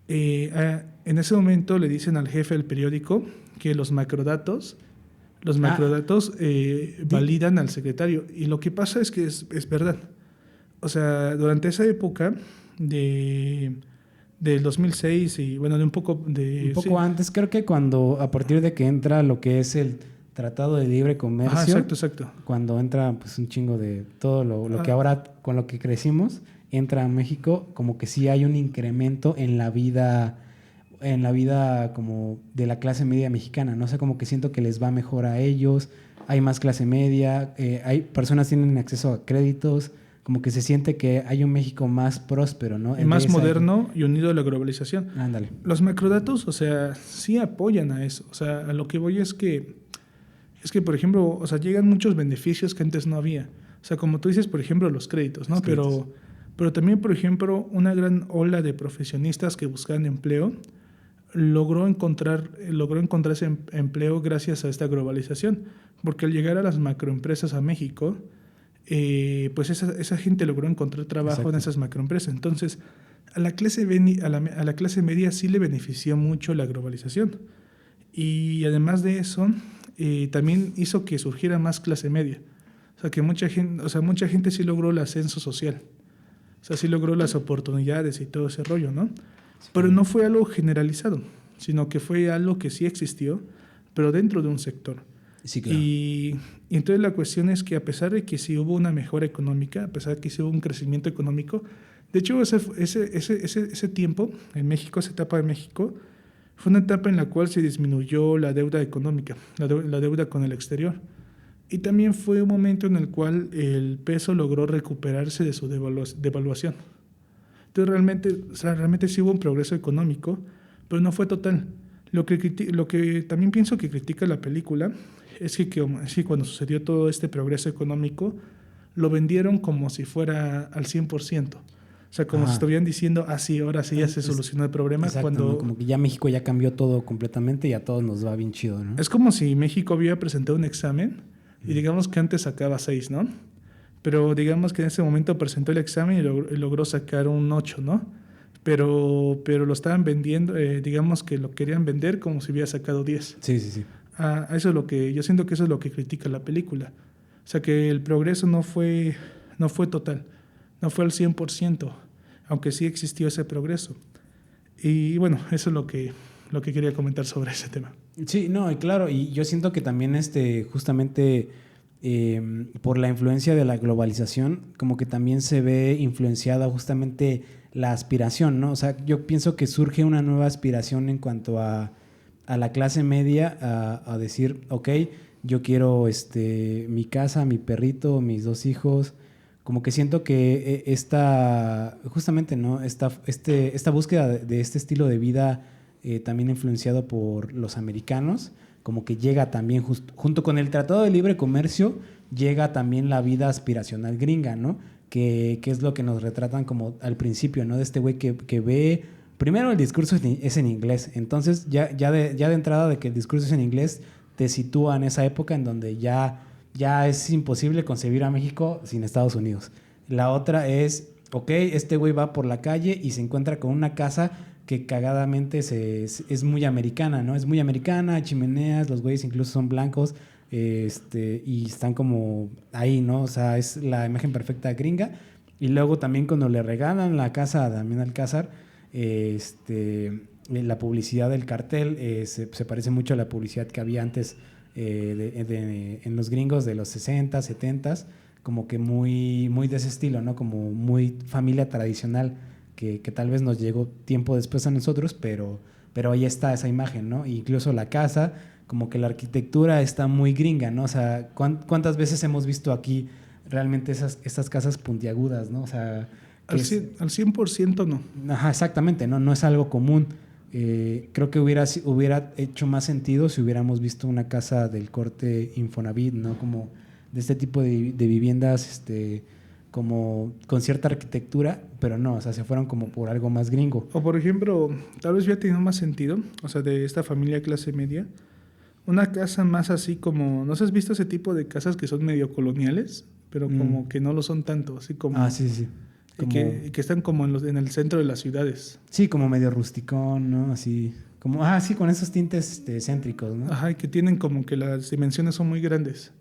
en ese momento le dicen al jefe del periódico que los macrodatos validan al secretario. Y lo que pasa es que es verdad. O sea, durante esa época del 2006 y bueno, de un poco Un poco antes, creo que cuando, a partir de que entra lo que es el Tratado de Libre Comercio, Ajá, exacto. cuando entra pues un chingo de todo lo que ahora, con lo que crecimos, entra a México, como que sí hay un incremento en la vida como de la clase media mexicana, ¿no? O sea, como que siento que les va mejor a ellos, hay más clase media, hay personas tienen acceso a créditos, como que se siente que hay un México más próspero, ¿no? Y más moderno y unido a la globalización. Ándale. Los macrodatos, o sea, sí apoyan a eso. O sea, a lo que voy es que, por ejemplo, o sea, llegan muchos beneficios que antes no había. O sea, como tú dices, por ejemplo, los créditos, ¿no? Los créditos. Pero también, por ejemplo, una gran ola de profesionistas que buscaban empleo logró encontrar ese empleo gracias a esta globalización. Porque al llegar a las macroempresas a México, pues esa gente logró encontrar trabajo. Exacto. En esas macroempresas. Entonces, a la clase media sí le benefició mucho la globalización. Y además de eso, también hizo que surgiera más clase media. O sea, que mucha gente sí logró el ascenso social. O sea, sí logró las oportunidades y todo ese rollo, ¿no? Sí, pero no fue algo generalizado, sino que fue algo que sí existió, pero dentro de un sector. Sí, claro. Y entonces la cuestión es que a pesar de que sí hubo una mejora económica, a pesar de que sí hubo un crecimiento económico, de hecho ese tiempo en México, esa etapa de México, fue una etapa en la cual se disminuyó la deuda económica, la deuda con el exterior. Y también fue un momento en el cual el peso logró recuperarse de su devaluación. Entonces realmente sí hubo un progreso económico, pero no fue total. Lo que también pienso que critica la película es que cuando sucedió todo este progreso económico, lo vendieron como si fuera al 100%. O sea, como si estuvieran diciendo, sí, ahora sí ya se solucionó el problema. Exacto, cuando ¿no? Como que ya México ya cambió todo completamente y a todos nos va bien chido, ¿no? Es como si México había presentado un examen y digamos que antes sacaba 6, ¿no? Pero digamos que en ese momento presentó el examen y logró sacar un 8, ¿no? Pero lo estaban vendiendo, digamos que lo querían vender como si hubiera sacado 10. Sí. Eso es yo siento que eso es lo que critica la película. O sea, que el progreso no fue total, no fue al 100%, aunque sí existió ese progreso. Y bueno, eso es lo que quería comentar sobre ese tema. Sí, no, y claro, y yo siento que también justamente por la influencia de la globalización, como que también se ve influenciada justamente la aspiración, ¿no? O sea, yo pienso que surge una nueva aspiración en cuanto a la clase media, a decir, ok, yo quiero mi casa, mi perrito, mis 2 hijos. Como que siento que justamente, ¿no? Esta búsqueda de este estilo de vida también influenciado por los americanos, como que llega también junto con el Tratado de Libre Comercio, llega también la vida aspiracional gringa, ¿no? Que es lo que nos retratan como al principio, ¿no? De este güey que ve, primero el discurso es en inglés, entonces ya de entrada de que el discurso es en inglés, te sitúa en esa época en donde ya es imposible concebir a México sin Estados Unidos. La otra es, ok, este güey va por la calle y se encuentra con una casa que cagadamente es muy americana, ¿no? Es muy americana, chimeneas, los güeyes incluso son blancos, y están como ahí, ¿no? O sea, es la imagen perfecta gringa. Y luego también cuando le regalan la casa a Damián Alcázar, la publicidad del cartel se parece mucho a la publicidad que había antes en los gringos de los 60, 70, como que muy, muy de ese estilo, ¿no? Como muy familia tradicional, que tal vez nos llegó tiempo después a nosotros, pero ahí está esa imagen, ¿no? E incluso la casa, como que la arquitectura está muy gringa, ¿no? O sea, ¿cuántas veces hemos visto aquí realmente estas casas puntiagudas, ¿no? O sea, al 100% no. Ajá, exactamente, no es algo común. Creo que hubiera hecho más sentido si hubiéramos visto una casa del corte Infonavit, ¿no? Como de este tipo de viviendas, como con cierta arquitectura, pero no, o sea, se fueron como por algo más gringo. O por ejemplo, tal vez hubiera tenido más sentido, o sea, de esta familia clase media, una casa más así como, ¿no has visto ese tipo de casas que son medio coloniales? Pero como que no lo son tanto, así como... Ah, sí, sí. Y que están como en el centro de las ciudades. Sí, como medio rusticón, ¿no? Así, como, sí, con esos tintes céntricos, ¿no? Ajá, y que tienen como que las dimensiones son muy grandes.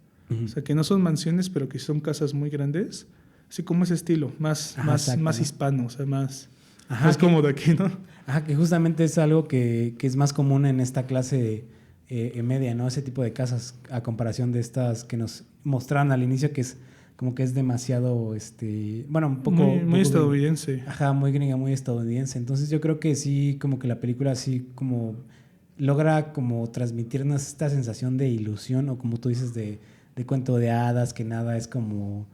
O sea, que no son mansiones, pero que son casas muy grandes. Así como ese estilo, más Exacto, ¿no? hispano, o sea, más Que, como de aquí, ¿no? que justamente es algo que es más común en esta clase media, ¿no? Ese tipo de casas, a comparación de estas que nos mostraron al inicio, que es como que es demasiado, bueno, un poco... Muy estadounidense. Muy gringa, muy estadounidense. Entonces yo creo que sí, como que la película sí como logra como transmitirnos esta sensación de ilusión, o como tú dices, de cuento de hadas, que nada es como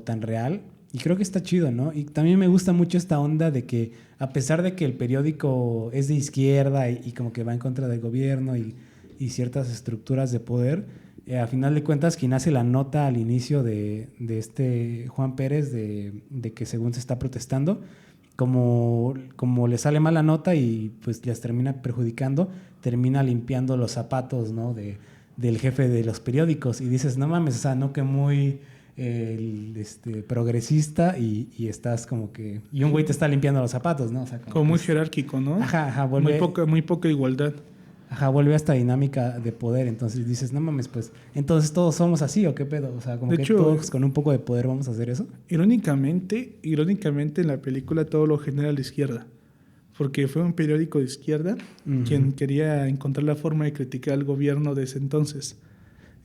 tan real. Y creo que está chido, ¿no? Y también me gusta mucho esta onda de que, a pesar de que el periódico es de izquierda y como que va en contra del gobierno y ciertas estructuras de poder, a final de cuentas, quien hace la nota al inicio de este Juan Pérez de que según se está protestando, como le sale mal la nota y pues les termina perjudicando, termina limpiando los zapatos, ¿no? del jefe de los periódicos, y dices, no mames, o sea, no, que muy progresista, y estás como que... Y un güey te está limpiando los zapatos, ¿no? O sea, como muy jerárquico, ¿no? Vuelve... Muy poca igualdad. Vuelve a esta dinámica de poder. Entonces dices, no mames, pues, entonces todos somos así, ¿o qué pedo? O sea, como de que hecho, todos con un poco de poder vamos a hacer eso. Irónicamente en la película todo lo genera la izquierda. Porque fue un periódico de izquierda quien quería encontrar la forma de criticar al gobierno de ese entonces.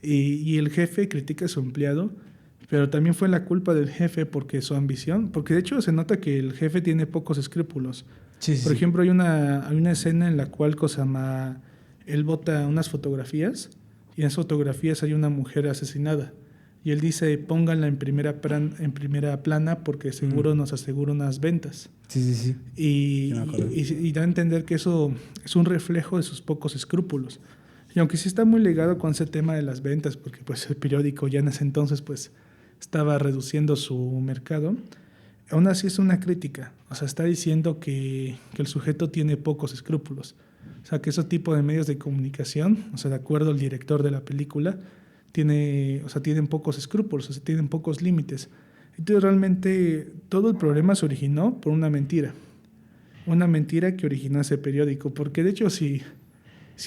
Y el jefe critica a su empleado, pero también fue la culpa del jefe porque su ambición, porque de hecho se nota que el jefe tiene pocos escrúpulos. Por ejemplo, hay una escena en la cual Kosama, él bota unas fotografías, y en esas fotografías hay una mujer asesinada. Y él dice, pónganla en primera plana porque seguro nos asegura unas ventas. Sí. Y da a entender que eso es un reflejo de sus pocos escrúpulos. Y aunque sí está muy ligado con ese tema de las ventas, porque pues el periódico ya en ese entonces pues estaba reduciendo su mercado, aún así es una crítica. O sea, está diciendo que el sujeto tiene pocos escrúpulos. O sea, que ese tipo de medios de comunicación, o sea, de acuerdo al director de la película, tienen pocos escrúpulos, o sea, tienen pocos límites. Entonces, realmente, todo el problema se originó por una mentira. Una mentira que originó ese periódico. Porque, de hecho, si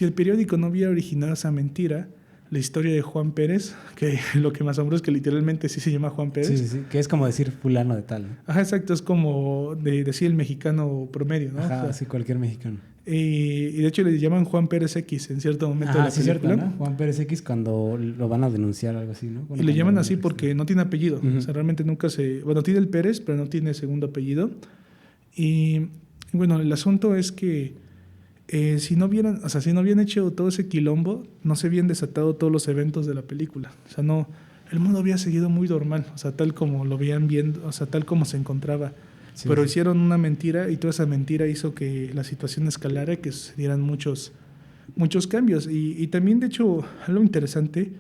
el periódico no hubiera originado esa mentira, la historia de Juan Pérez, que lo que me asombró es que literalmente sí se llama Juan Pérez. Sí, que es como decir fulano de tal, ¿no? Ajá, exacto, es como decir el mexicano promedio, ¿no? Ajá, sí, cualquier mexicano. Y de hecho le llaman Juan Pérez X en cierto momento de la película. Cierto, ¿no? Juan Pérez X cuando lo van a denunciar o algo así, ¿no? Y le llaman así porque no tiene apellido. O sea, realmente nunca bueno, tiene el Pérez, pero no tiene segundo apellido. Y bueno, el asunto es que si no hubieran hecho todo ese quilombo, no se habían desatado todos los eventos de la película. O sea, el mundo había seguido muy normal, o sea, tal como lo veían viendo, o sea, tal como se encontraba. Sí, pero hicieron una mentira, y toda esa mentira hizo que la situación escalara y que sucedieran muchos cambios. Y también, de hecho, algo interesante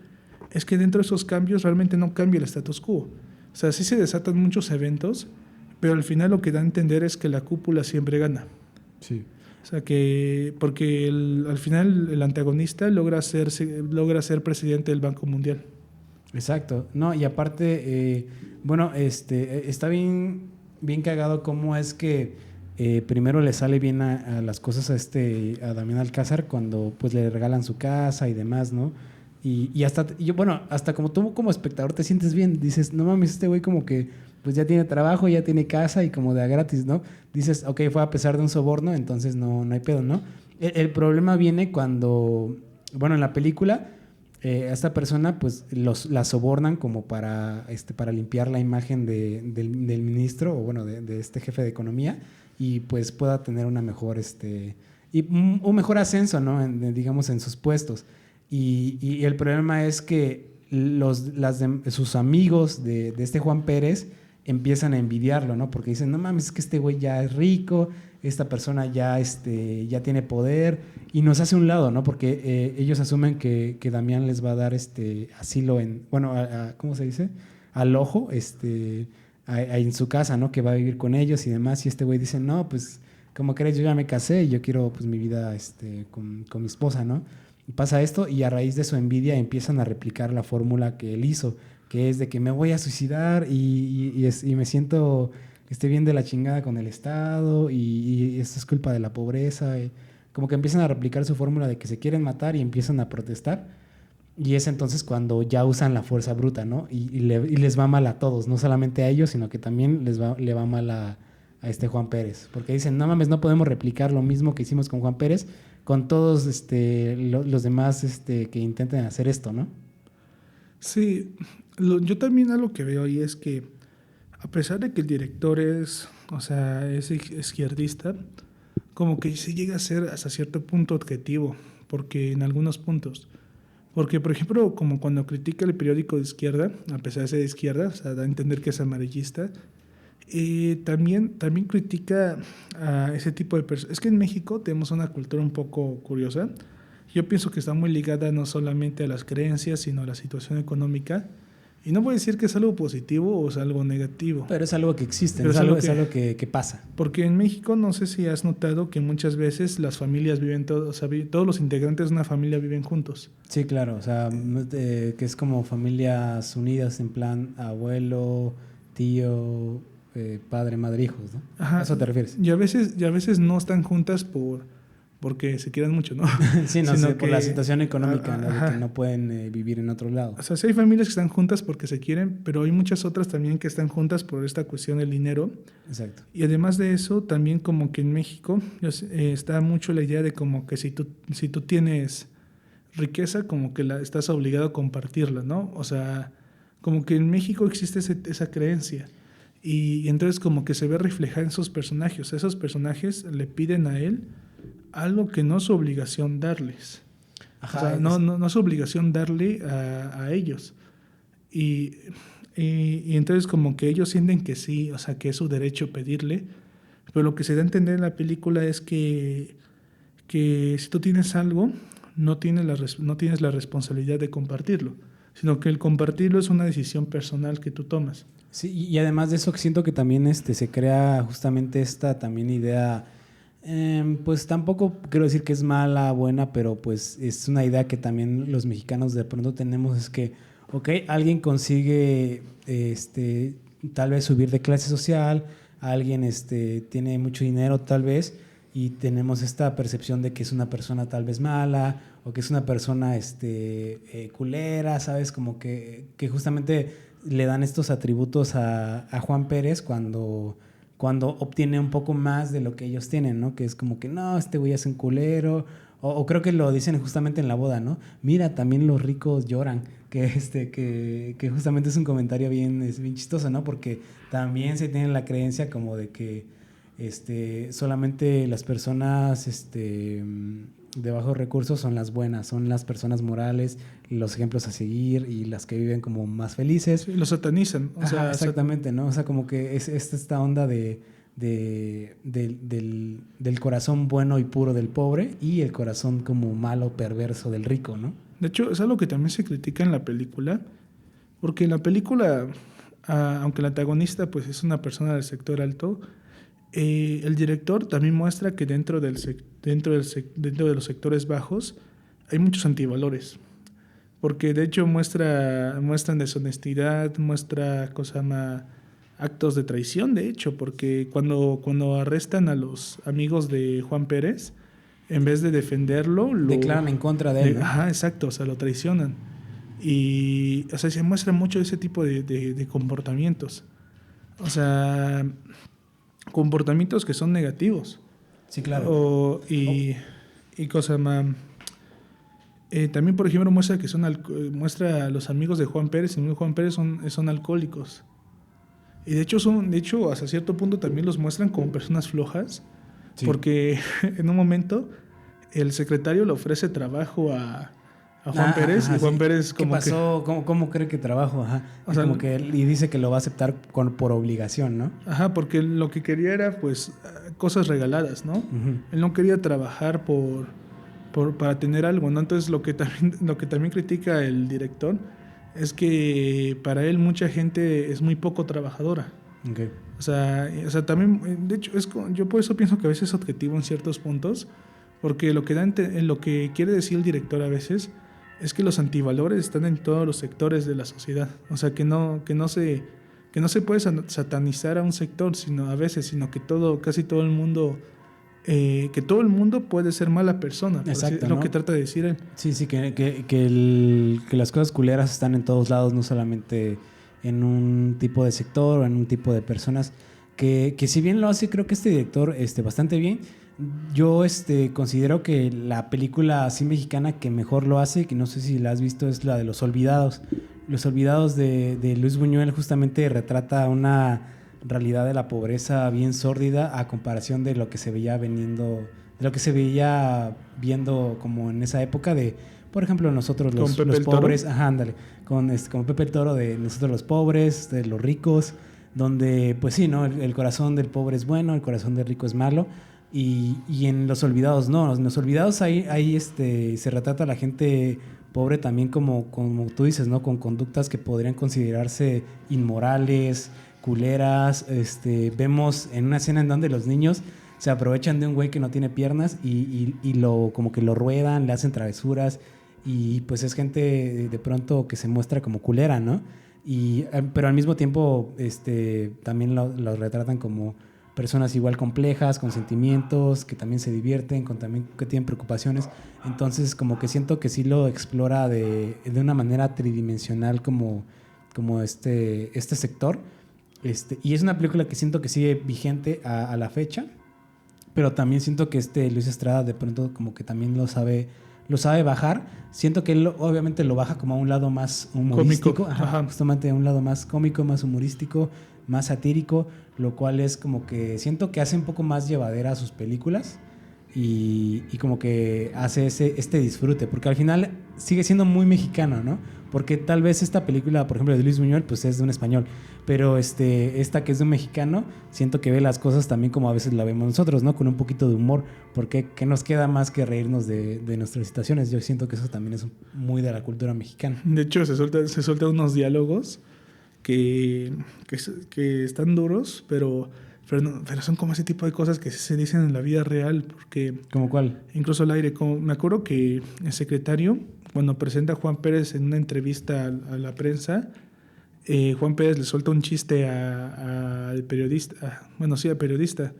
es que dentro de esos cambios realmente no cambia el status quo. O sea, sí se desatan muchos eventos, pero al final lo que da a entender es que la cúpula siempre gana. Sí. O sea, porque al final el antagonista logra ser presidente del Banco Mundial. Exacto. No, y aparte, está bien cagado cómo es que primero le sale bien a las cosas a Damián Alcázar cuando pues le regalan su casa y demás, ¿no? Y hasta como tú como espectador te sientes bien, dices, no mames, este güey como que pues ya tiene trabajo, ya tiene casa y como de a gratis, ¿no? Dices, ok, fue a pesar de un soborno, entonces no hay pedo, ¿no? El problema viene cuando, en la película, a esta persona pues la sobornan como para limpiar la imagen del ministro, o de este jefe de economía, y pues pueda tener una mejor, un mejor ascenso, ¿no? Digamos, en sus puestos. Y el problema es que sus amigos de este Juan Pérez empiezan a envidiarlo, ¿no? Porque dicen, no mames, es que este güey ya es rico, esta persona ya tiene poder, y nos hace un lado, ¿no? Porque ellos asumen que Damián les va a dar asilo ¿cómo se dice? Al ojo, en su casa, ¿no? Que va a vivir con ellos y demás. Y este güey dice, no, pues, como crees, yo ya me casé y yo quiero, pues, mi vida con mi esposa, ¿no? Y pasa esto y a raíz de su envidia empiezan a replicar la fórmula que él hizo, que es de que me voy a suicidar y me siento bien de la chingada con el Estado y esto es culpa de la pobreza. Como que empiezan a replicar su fórmula de que se quieren matar y empiezan a protestar. Y es entonces cuando ya usan la fuerza bruta, ¿no? Y les va mal a todos, no solamente a ellos, sino que también le va mal a Juan Pérez. Porque dicen, no mames, no podemos replicar lo mismo que hicimos con Juan Pérez con todos los demás que intenten hacer esto, ¿no? Sí, yo también algo que veo ahí es que a pesar de que el director es izquierdista, como que se llega a ser hasta cierto punto objetivo, porque en algunos puntos. Porque, por ejemplo, como cuando critica el periódico de izquierda, a pesar de ser de izquierda, o sea, da a entender que es amarillista, también critica a ese tipo de personas. Es que en México tenemos una cultura un poco curiosa. Yo pienso que está muy ligada no solamente a las creencias, sino a la situación económica. Y no voy a decir que es algo positivo o es algo negativo. Pero es algo que existe, es algo que pasa. Porque en México no sé si has notado que muchas veces las familias viven todos los integrantes de una familia viven juntos. Sí, claro, o sea, que es como familias unidas en plan abuelo, tío, padre, madre, hijos, ¿no? Ajá. ¿A eso te refieres? Y a veces no están juntas porque se quieran mucho, ¿no? Sí, no sé, por la situación económica, ¿no? De que no pueden vivir en otro lado. O sea, sí hay familias que están juntas porque se quieren, pero hay muchas otras también que están juntas por esta cuestión del dinero. Exacto. Y además de eso, también como que en México está mucho la idea de como que si tú tienes riqueza, como que estás obligado a compartirla, ¿no? O sea, como que en México existe esa creencia. Y entonces como que se ve reflejada en esos personajes. Esos personajes le piden a él algo que no es su obligación darles. Ajá, o sea, no es su obligación darle a ellos. Y entonces como que ellos sienten que sí, o sea, que es su derecho pedirle. Pero lo que se da a entender en la película es que si tú tienes algo, no tienes la responsabilidad de compartirlo, sino que el compartirlo es una decisión personal que tú tomas. Sí, y además de eso siento que también se crea justamente esta también idea, pues tampoco quiero decir que es mala, buena, pero pues es una idea que también los mexicanos de pronto tenemos, es que, ok, alguien consigue tal vez subir de clase social, alguien tiene mucho dinero tal vez, y tenemos esta percepción de que es una persona tal vez mala o que es una persona culera, ¿sabes? Como que justamente le dan estos atributos a Juan Pérez cuando obtiene un poco más de lo que ellos tienen, ¿no? Que es como que no, este güey es un culero, o creo que lo dicen justamente en la boda, ¿no? Mira, también los ricos lloran, que justamente es un comentario bien chistoso, ¿no? Porque también se tiene la creencia como de que solamente las personas de bajos recursos son las buenas, son las personas morales, los ejemplos a seguir y las que viven como más felices. Sí, lo satanizan. Ajá, exactamente, ¿no? O sea, como que es esta onda del corazón bueno y puro del pobre y el corazón como malo, perverso del rico, ¿no? De hecho, es algo que también se critica en la película, porque en la película, aunque el antagonista pues es una persona del sector alto, el director también muestra que dentro de los sectores bajos hay muchos antivalores, porque de hecho muestran deshonestidad, muestra actos de traición, de hecho, porque cuando arrestan a los amigos de Juan Pérez, en vez de defenderlo, lo declaran en contra de él, ¿no? Ajá, exacto, o sea, lo traicionan. Y, o sea, se muestra mucho ese tipo de comportamientos. O sea, comportamientos que son negativos. Sí, claro. Y cosa más. También, por ejemplo, muestra a los amigos de Juan Pérez. Y Juan Pérez son alcohólicos. Y de hecho, hasta cierto punto también los muestran como personas flojas. Sí. Porque en un momento el secretario le ofrece trabajo a Juan Pérez. Ajá, y Juan sí. Pérez como ¿qué pasó? que... ¿Cómo cree que trabajo? Ajá. O sea, como que y dice que lo va a aceptar por obligación, ¿no? Ajá, porque lo que quería era pues cosas regaladas, ¿no? Uh-huh. Él no quería trabajar para tener algo, ¿no? Entonces lo que también critica el director es que para él mucha gente es muy poco trabajadora. Okay. O sea, también, de hecho, yo por eso pienso que a veces es objetivo en ciertos puntos, porque lo que quiere decir el director a veces es que los antivalores están en todos los sectores de la sociedad. O sea, que no se puede satanizar a un sector, sino a veces, sino que casi todo el mundo, que todo el mundo puede ser mala persona. Exacto, es ¿no? lo que trata de decir él. Sí, que las cosas culeras están en todos lados, no solamente en un tipo de sector o en un tipo de personas. Que si bien lo hace, creo que este director bastante bien. Yo considero que la película así mexicana que mejor lo hace, que no sé si la has visto, es la de Los Olvidados. Los Olvidados de Luis Buñuel justamente retrata una realidad de la pobreza bien sórdida a comparación de lo que se veía viendo como en esa época de, por ejemplo, nosotros los pobres, ajá, ándale, con Pepe el Toro de nosotros los pobres, de los ricos, donde pues sí, ¿no? El corazón del pobre es bueno, el corazón del rico es malo. Y en Los Olvidados no, en Los Olvidados ahí se retrata a la gente pobre también como tú dices, ¿no? Con conductas que podrían considerarse inmorales, culeras. Vemos en una escena en donde los niños se aprovechan de un güey que no tiene piernas y como que lo ruedan, le hacen travesuras y pues es gente de pronto que se muestra como culera, ¿no? Pero al mismo tiempo también lo retratan como personas igual complejas, con sentimientos, que también se divierten, también que tienen preocupaciones. Entonces como que siento que sí lo explora de una manera tridimensional como este sector. Y es una película que siento que sigue vigente a la fecha, pero también siento que Luis Estrada de pronto como que también lo sabe bajar. Siento que él obviamente lo baja como a un lado más humorístico. Ajá. Justamente a un lado más cómico, más humorístico, más satírico, lo cual es como que siento que hace un poco más llevadera a sus películas y como que hace este disfrute, porque al final sigue siendo muy mexicano, ¿no? Porque tal vez esta película, por ejemplo, de Luis Buñuel, pues es de un español, pero esta que es de un mexicano, siento que ve las cosas también como a veces la vemos nosotros, ¿no? Con un poquito de humor, porque ¿qué nos queda más que reírnos de nuestras situaciones? Yo siento que eso también es muy de la cultura mexicana. De hecho, se sueltan unos diálogos que están duros, pero son como ese tipo de cosas que se dicen en la vida real, porque... ¿Cómo cuál? Incluso al aire. Me acuerdo que el secretario, cuando presenta a Juan Pérez en una entrevista a la prensa, Juan Pérez le suelta un chiste al periodista, al periodista,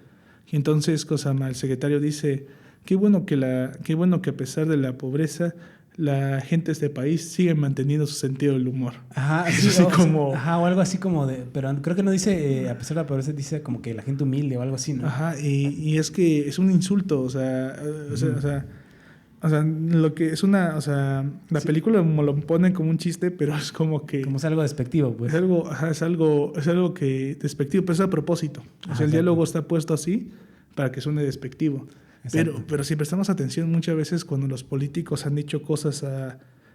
y entonces el secretario dice, qué bueno que a pesar de la pobreza, la gente de este país sigue manteniendo su sentido del humor. Ajá, sí, así como... Ajá, o algo así como de... Pero creo que no dice, a pesar de la pobreza, dice como que la gente humilde o algo así, ¿no? Ajá, y es que es un insulto, o sea, lo que es una... O sea, la película lo ponen como un chiste, pero es como que... Como es algo despectivo, pues. Es algo que despectivo, pero es a propósito. O sea, el diálogo está puesto así para que suene despectivo. Pero si prestamos atención, muchas veces cuando los políticos han dicho cosas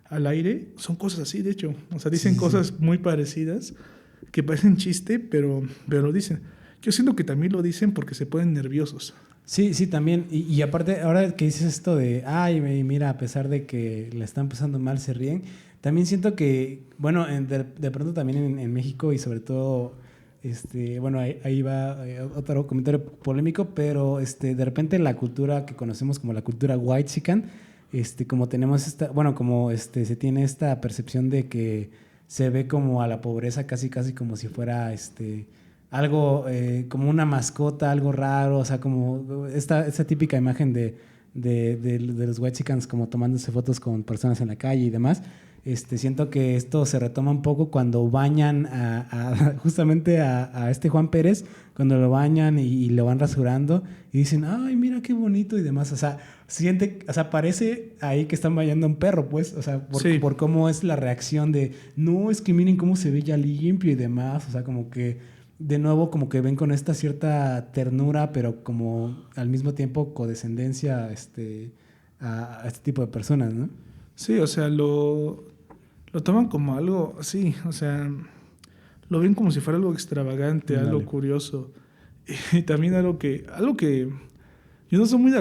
al aire, son cosas así, de hecho. O sea, dicen cosas muy parecidas que parecen chiste, pero lo dicen. Yo siento que también lo dicen porque se ponen nerviosos. Sí, también. Y aparte, ahora que dices esto de, ay, mira, a pesar de que la están pasando mal, se ríen, también siento que, bueno, de pronto también en México y sobre todo... bueno, ahí va otro comentario polémico, pero de repente la cultura que conocemos como la cultura whitexican, como tenemos se tiene esta percepción de que se ve como a la pobreza casi como si fuera algo como una mascota, algo raro, o sea, como esta típica imagen de los whitexicans como tomándose fotos con personas en la calle y demás. Siento que esto se retoma un poco cuando bañan justamente a Juan Pérez, cuando lo bañan y lo van rasurando y dicen, ay, mira qué bonito y demás. O sea, parece ahí que están bañando a un perro, pues, o sea, por cómo es la reacción de, no, es que miren cómo se ve ya limpio y demás. O sea, como que, de nuevo, como que ven con esta cierta ternura, pero como al mismo tiempo condescendencia a este tipo de personas, ¿no? Sí, o sea, lo toman como algo así, o sea, lo ven como si fuera algo extravagante, algo curioso. Y también algo que yo no estoy muy de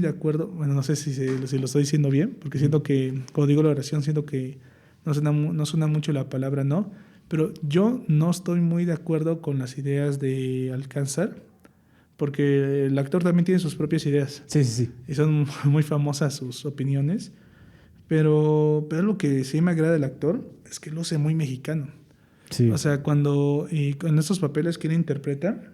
acuerdo bueno, no sé si lo estoy diciendo bien, porque siento que, cuando digo la oración, siento que no suena mucho la palabra no, Pero yo no estoy muy de acuerdo con las ideas de Alcázar, porque el actor también tiene sus propias ideas. Sí, sí, sí. Y son muy famosas sus opiniones. Pero lo que sí me agrada del actor es que luce muy mexicano. Sí. O sea, cuando en estos papeles que él interpreta,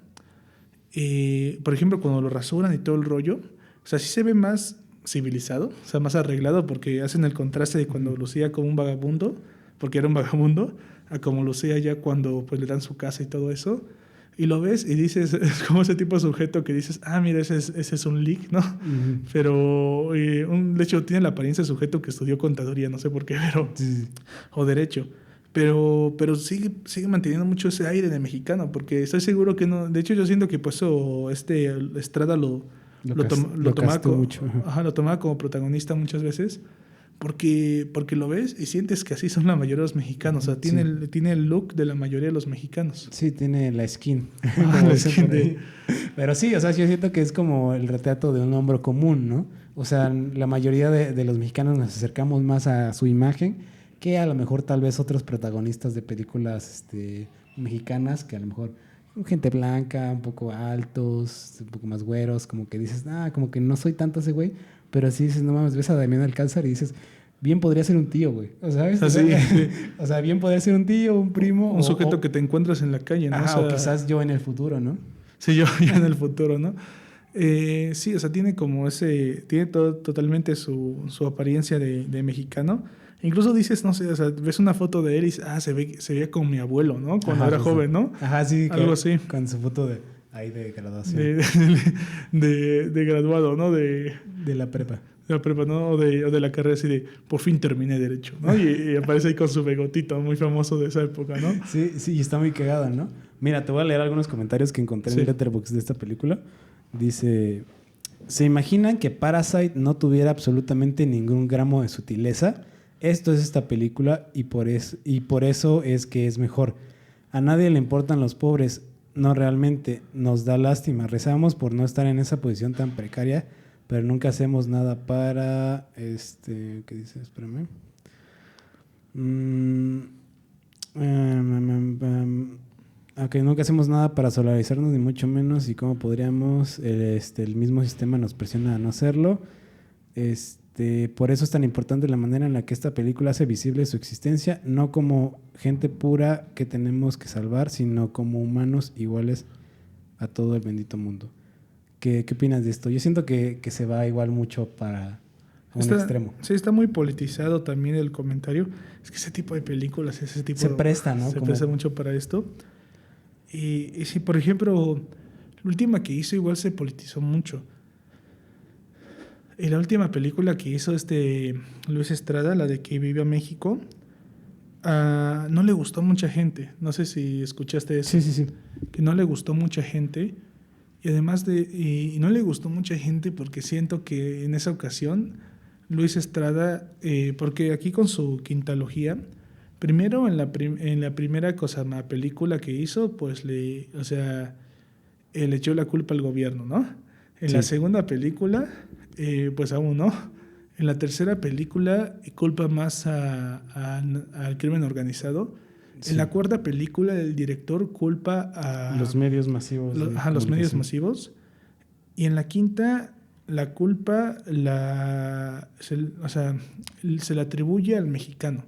por ejemplo, cuando lo rasuran y todo el rollo, o sea, sí se ve más civilizado, o sea, más arreglado, porque hacen el contraste de cuando lucía como un vagabundo, porque era un vagabundo, a como lucía ya cuando pues le dan su casa y todo eso. Y lo ves y dices, es como ese tipo de sujeto que dices, mira, ese es un leak, ¿no? Uh-huh. Pero, de hecho, tiene la apariencia de sujeto que estudió contaduría, no sé por qué, pero... Sí. O derecho. Pero sigue manteniendo mucho ese aire de mexicano, porque estoy seguro que no... De hecho, yo siento que pues eso, Estrada lo tomaba como protagonista muchas veces, porque lo ves y sientes que así son la mayoría de los mexicanos. O sea, tiene el look de la mayoría de los mexicanos. Sí, tiene la skin. La skin Pero sí, o sea, yo siento que es como el retrato de un hombre común, ¿no? O sea, la mayoría de los mexicanos nos acercamos más a su imagen que a lo mejor tal vez otros protagonistas de películas mexicanas, que a lo mejor gente blanca, un poco altos, un poco más güeros, como que dices, como que no soy tanto ese güey, pero sí dices, no mames, ves a Damián Alcázar y dices, bien podría ser un tío, güey. O sea, ¿sabes? Sí. O sea, bien podría ser un tío, un primo. Un sujeto que te encuentras en la calle, ¿no? Ajá, o quizás yo en el futuro, ¿no? Sí, yo en el futuro, ¿no? Sí, o sea, tiene como tiene totalmente su apariencia de mexicano. Incluso dices, no sé, o sea, ves una foto de él y dices, se veía como mi abuelo, ¿no? Cuando era joven, ¿no? Ajá, sí. Algo así. Con su foto de graduación. De graduado, ¿no? De la prepa. De la prepa, ¿no? O de la carrera así de, por fin terminé Derecho, ¿no? Y aparece ahí con su bigotito muy famoso de esa época, ¿no? Sí, y está muy cagada, ¿no? Mira, te voy a leer algunos comentarios que encontré en Letterboxd de esta película. Dice, ¿se imaginan que Parasite no tuviera absolutamente ningún gramo de sutileza? Esto es esta película y por eso es que es mejor. A nadie le importan los pobres, no realmente. Nos da lástima. Rezamos por no estar en esa posición tan precaria, pero nunca hacemos nada para... ¿Qué dice? Espérame. Ok, nunca hacemos nada para solidarizarnos, ni mucho menos. Y cómo podríamos... el mismo sistema nos presiona a no hacerlo. Por eso es tan importante la manera en la que esta película hace visible su existencia, no como gente pura que tenemos que salvar, sino como humanos iguales a todo el bendito mundo. ¿Qué opinas de esto? Yo siento que se va igual mucho para un extremo. Sí, está muy politizado también el comentario. Es que ese tipo de películas, se presta, ¿no? Se presta mucho para esto. Y si, por ejemplo, la última que hizo igual se politizó mucho. Y la última película que hizo Luis Estrada, la de Que vivió a México, no le gustó a mucha gente. No sé si escuchaste eso. Sí. Que no le gustó mucha gente. Y además y no le gustó mucha gente porque siento que en esa ocasión Luis Estrada, porque aquí con su quintalogía, primero en la primera película que hizo, pues le echó la culpa al gobierno, ¿no? En la segunda película, pues aún no. En la tercera película culpa más al crimen organizado. Sí. En la cuarta película el director culpa a... los medios masivos. Los medios masivos. Y en la quinta la culpa se le atribuye al mexicano.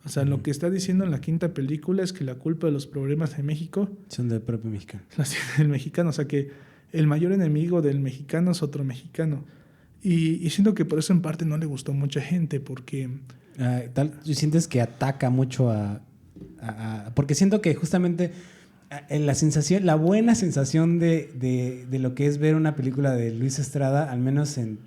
O sea, lo que está diciendo en la quinta película es que la culpa de los problemas de México... son del propio mexicano. Del mexicano. O sea, que el mayor enemigo del mexicano es otro mexicano. Y siento que por eso en parte no le gustó a mucha gente, porque... ¿Sientes que ataca mucho porque siento que justamente la buena sensación de lo que es ver una película de Luis Estrada, al menos en,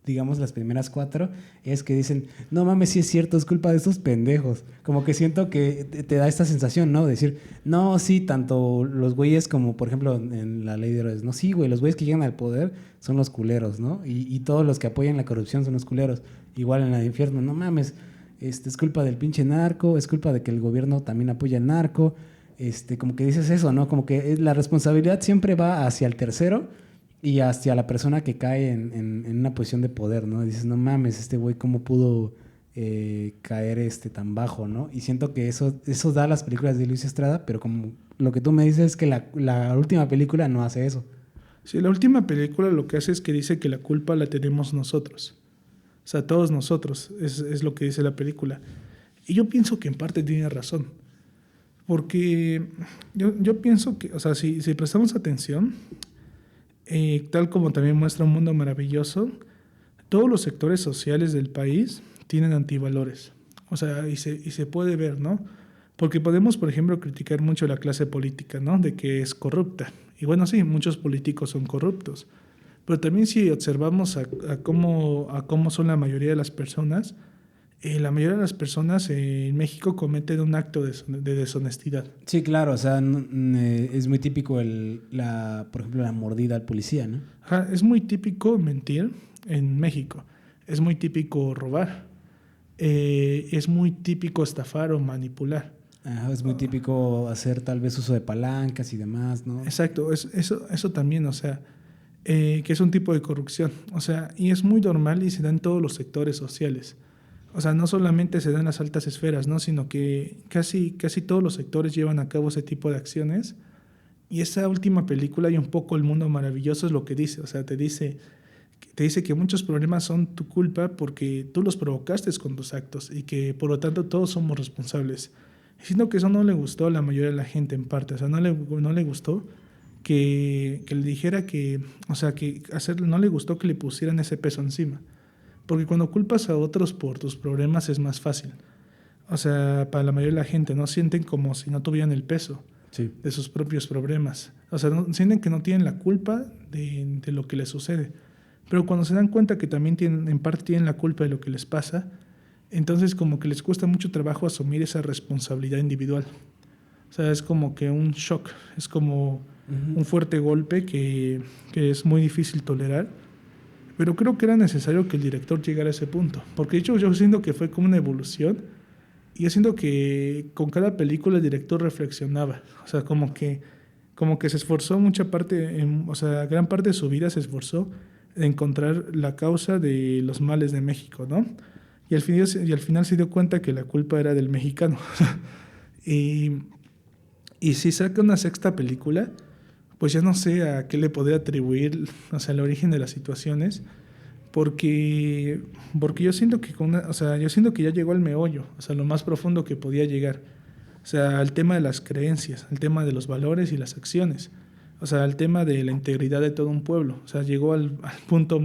digamos, las primeras 4, es que dicen, no mames, sí es cierto, es culpa de estos pendejos. Como que siento que te da esta sensación, ¿no? De decir, no, sí, tanto los güeyes como, por ejemplo, en La Ley de Herodes, no, sí, güey, los güeyes que llegan al poder son los culeros, ¿no? Y todos los que apoyan la corrupción son los culeros. Igual en La de Infierno, no mames, es culpa del pinche narco, es culpa de que el gobierno también apoya al narco. Como que dices eso, ¿no? Como que la responsabilidad siempre va hacia el tercero y hacia la persona que cae en una posición de poder, ¿no? Dices, no mames, este güey cómo pudo caer tan bajo, ¿no? Y siento que eso da a las películas de Luis Estrada, pero como lo que tú me dices es que la última película no hace eso. Sí, la última película lo que hace es que dice que la culpa la tenemos nosotros. O sea, todos nosotros, es lo que dice la película. Y yo pienso que en parte tiene razón. Porque yo pienso que, o sea, si prestamos atención, tal como también muestra Un Mundo Maravilloso, todos los sectores sociales del país tienen antivalores. O sea, y se puede ver, ¿no? Porque podemos, por ejemplo, criticar mucho la clase política, ¿no? De que es corrupta. Y bueno, sí, muchos políticos son corruptos. Pero también si observamos a cómo son la mayoría de las personas, la mayoría de las personas en México cometen un acto de deshonestidad. Sí, claro, o sea, es muy típico por ejemplo, la mordida al policía, ¿no? Ajá, es muy típico mentir en México. Es muy típico robar. Es muy típico estafar o manipular. Ajá, es muy típico hacer tal vez uso de palancas y demás, ¿no? Exacto, eso también, o sea, que es un tipo de corrupción. O sea, y es muy normal y se da en todos los sectores sociales. O sea, no solamente se da en las altas esferas, ¿no? Sino que casi todos los sectores llevan a cabo ese tipo de acciones. Y esa última película y un poco El Mundo Maravilloso es lo que dice. O sea, te dice que muchos problemas son tu culpa porque tú los provocaste con tus actos y que por lo tanto todos somos responsables. Y siento que eso no le gustó a la mayoría de la gente en parte. O sea, no le gustó que le dijera que, o sea, no le gustó que le pusieran ese peso encima. Porque cuando culpas a otros por tus problemas es más fácil. O sea, para la mayoría de la gente, ¿no? Sienten como si no tuvieran el peso de sus propios problemas. O sea, sienten que no tienen la culpa de lo que les sucede. Pero cuando se dan cuenta que también en parte tienen la culpa de lo que les pasa, entonces como que les cuesta mucho trabajo asumir esa responsabilidad individual. O sea, es como que un shock, es como un fuerte golpe que es muy difícil tolerar. Pero creo que era necesario que el director llegara a ese punto. Porque de hecho yo siento que fue como una evolución. Y yo siento que con cada película el director reflexionaba. O sea, como que se esforzó mucha parte, o sea, gran parte de su vida se esforzó en encontrar la causa de los males de México, ¿no? Y al final se dio cuenta que la culpa era del mexicano. y si saca una sexta película, pues ya no sé a qué le podría atribuir, o sea, el origen de las situaciones, porque yo siento que yo siento que ya llegó al meollo, o sea, lo más profundo que podía llegar, o sea, al tema de las creencias, al tema de los valores y las acciones, o sea, al tema de la integridad de todo un pueblo, o sea, llegó al punto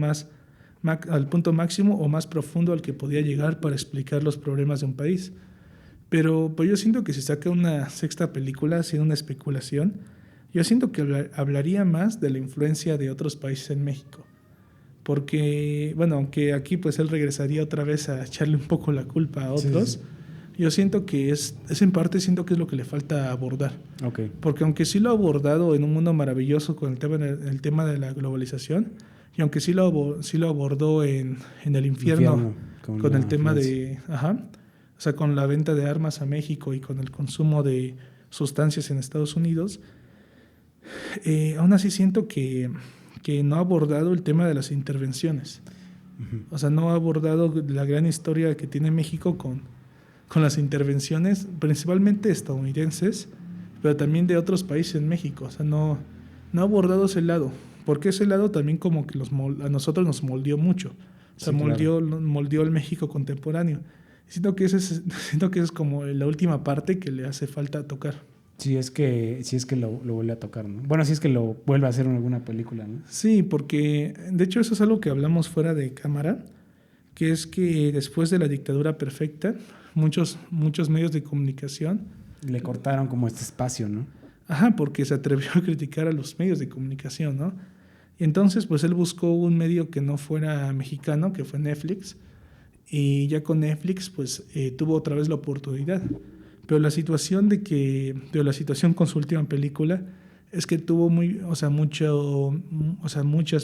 al punto máximo o más profundo al que podía llegar para explicar los problemas de un país. Pero pues yo siento que si saca una sexta película, siendo una especulación, yo siento que hablaría más de la influencia de otros países en México. Porque, bueno, aunque aquí pues él regresaría otra vez a echarle un poco la culpa a otros, sí. Yo siento que es en parte siento que es lo que le falta abordar. Okay. Porque aunque sí lo ha abordado en Un Mundo Maravilloso con el tema de la globalización, y aunque sí lo abordó en El Infierno con el tema de... o sea, con la venta de armas a México y con el consumo de sustancias en Estados Unidos, aún así siento que no ha abordado el tema de las intervenciones. Uh-huh. O sea, no ha abordado la gran historia que tiene México con las intervenciones, principalmente estadounidenses, pero también de otros países en México. O sea, no ha abordado ese lado, porque ese lado también como que a nosotros nos moldeó mucho. O sea, sí, moldeó el México contemporáneo. Siento que esa es como la última parte que le hace falta tocar. Si es que lo vuelve a tocar, ¿no? Bueno, si es que lo vuelve a hacer en alguna película, ¿no? Sí, porque de hecho eso es algo que hablamos fuera de cámara, que es que después de la dictadura perfecta, muchos medios de comunicación le cortaron como este espacio, ¿no? Ajá, porque se atrevió a criticar a los medios de comunicación, ¿no? Y entonces, pues él buscó un medio que no fuera mexicano, que fue Netflix, y ya con Netflix, pues tuvo otra vez la oportunidad. Pero la situación con su última película es que tuvo muchas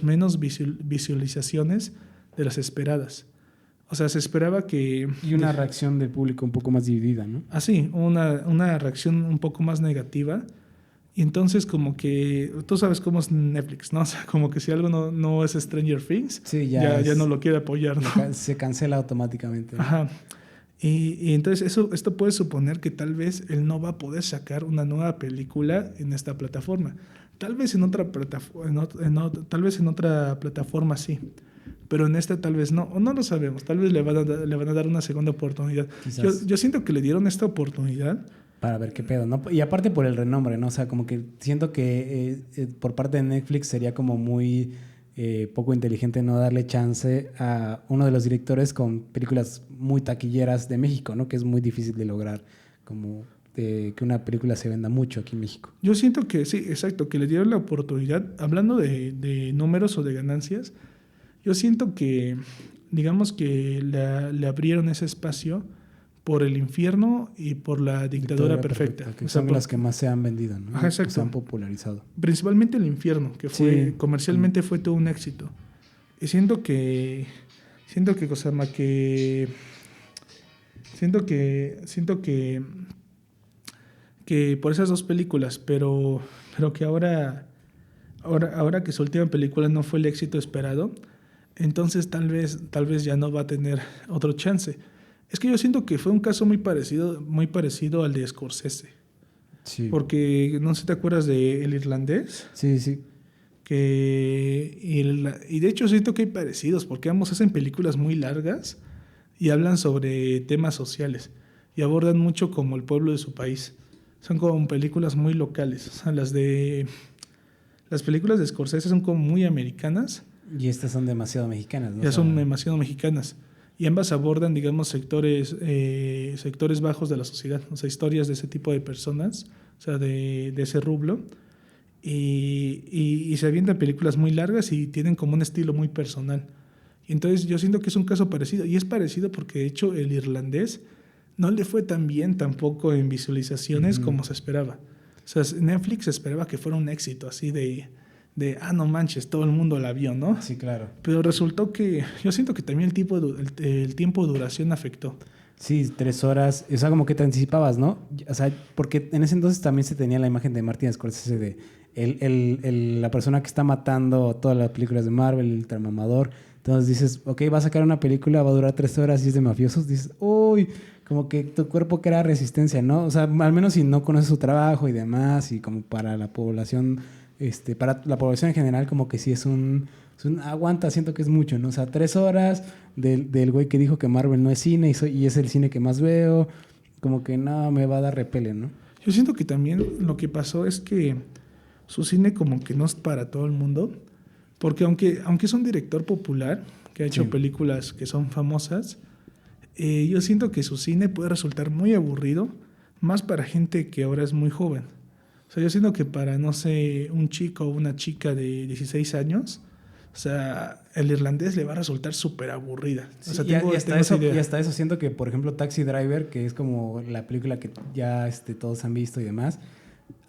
menos visualizaciones de las esperadas. O sea, se esperaba que... Y una reacción del público un poco más dividida, ¿no? Sí, una reacción un poco más negativa. Y entonces como que tú sabes cómo es Netflix, ¿no? O sea, como que si algo no es Stranger Things, Sí, ya no lo quiere apoyar, ¿no? se cancela automáticamente, ¿no? Ajá. Y entonces esto puede suponer que tal vez él no va a poder sacar una nueva película en esta plataforma. Tal vez en otra plataforma, tal vez en otra plataforma sí, pero en esta tal vez no, o no lo sabemos. Tal vez le van a dar una segunda oportunidad. Quizás. Yo siento que le dieron esta oportunidad. Para ver qué pedo, ¿no? Y aparte por el renombre, ¿no? O sea, como que siento que por parte de Netflix sería como muy poco inteligente no darle chance a uno de los directores con películas muy taquilleras de México, ¿no? Que es muy difícil de lograr, como que una película se venda mucho aquí en México. Yo siento que sí, exacto, que le dieron la oportunidad. Hablando de números o de ganancias, yo siento que, digamos que le abrieron ese espacio por El Infierno y por La Dictadura Perfecta. Que O sea, son las que más se han vendido, ¿no? Ajá, exacto. Se han popularizado. Principalmente El Infierno, que fue Sí. comercialmente fue todo un éxito. Y siento que por esas dos películas, pero que ahora que su última película no fue el éxito esperado, entonces tal vez ya no va a tener otro chance. Es que yo siento que fue un caso muy parecido al de Scorsese. Sí. Porque no sé si te acuerdas de El Irlandés, Sí, sí. y de hecho siento que hay parecidos, porque ambos hacen películas muy largas y hablan sobre temas sociales y abordan mucho como el pueblo de su país. Son como películas muy locales. O sea, las películas de Scorsese son como muy americanas. Y estas son demasiado mexicanas, ¿no? Ya O sea, son demasiado mexicanas. Y ambas abordan, digamos, sectores bajos de la sociedad, o sea, historias de ese tipo de personas, o sea, de ese rublo. Y se avientan películas muy largas y tienen como un estilo muy personal. Y entonces yo siento que es un caso parecido. Y es parecido porque, de hecho, El Irlandés no le fue tan bien tampoco en visualizaciones como se esperaba. O sea, Netflix esperaba que fuera un éxito así no manches, todo el mundo la vio, ¿no? Sí, claro. Pero resultó que yo siento que también el tiempo de duración afectó. Sí, 3 horas. O sea, como que te anticipabas, ¿no? O sea, porque en ese entonces también se tenía la imagen de Martin Scorsese de la persona que está matando todas las películas de Marvel, el tramamador. Entonces dices, ok, va a sacar una película, va a durar 3 horas y es de mafiosos. Dices, uy, como que tu cuerpo crea resistencia, ¿no? O sea, al menos si no conoces su trabajo y demás, y como para la población, para la población en general, como que sí es un aguanta, siento que es mucho, ¿no? O sea, 3 horas del güey que dijo que Marvel no es cine y es el cine que más veo, como que no, me va a dar repele, ¿no? Yo siento que también lo que pasó es que su cine como que no es para todo el mundo, porque aunque es un director popular, que ha hecho películas que son famosas, yo siento que su cine puede resultar muy aburrido, más para gente que ahora es muy joven. O sea, yo siento que para, no sé, un chico o una chica de 16 años, o sea, El Irlandés le va a resultar súper aburrida. Sí, o sea, y hasta esa idea. y hasta eso siento que, por ejemplo, Taxi Driver, que es como la película que ya todos han visto y demás,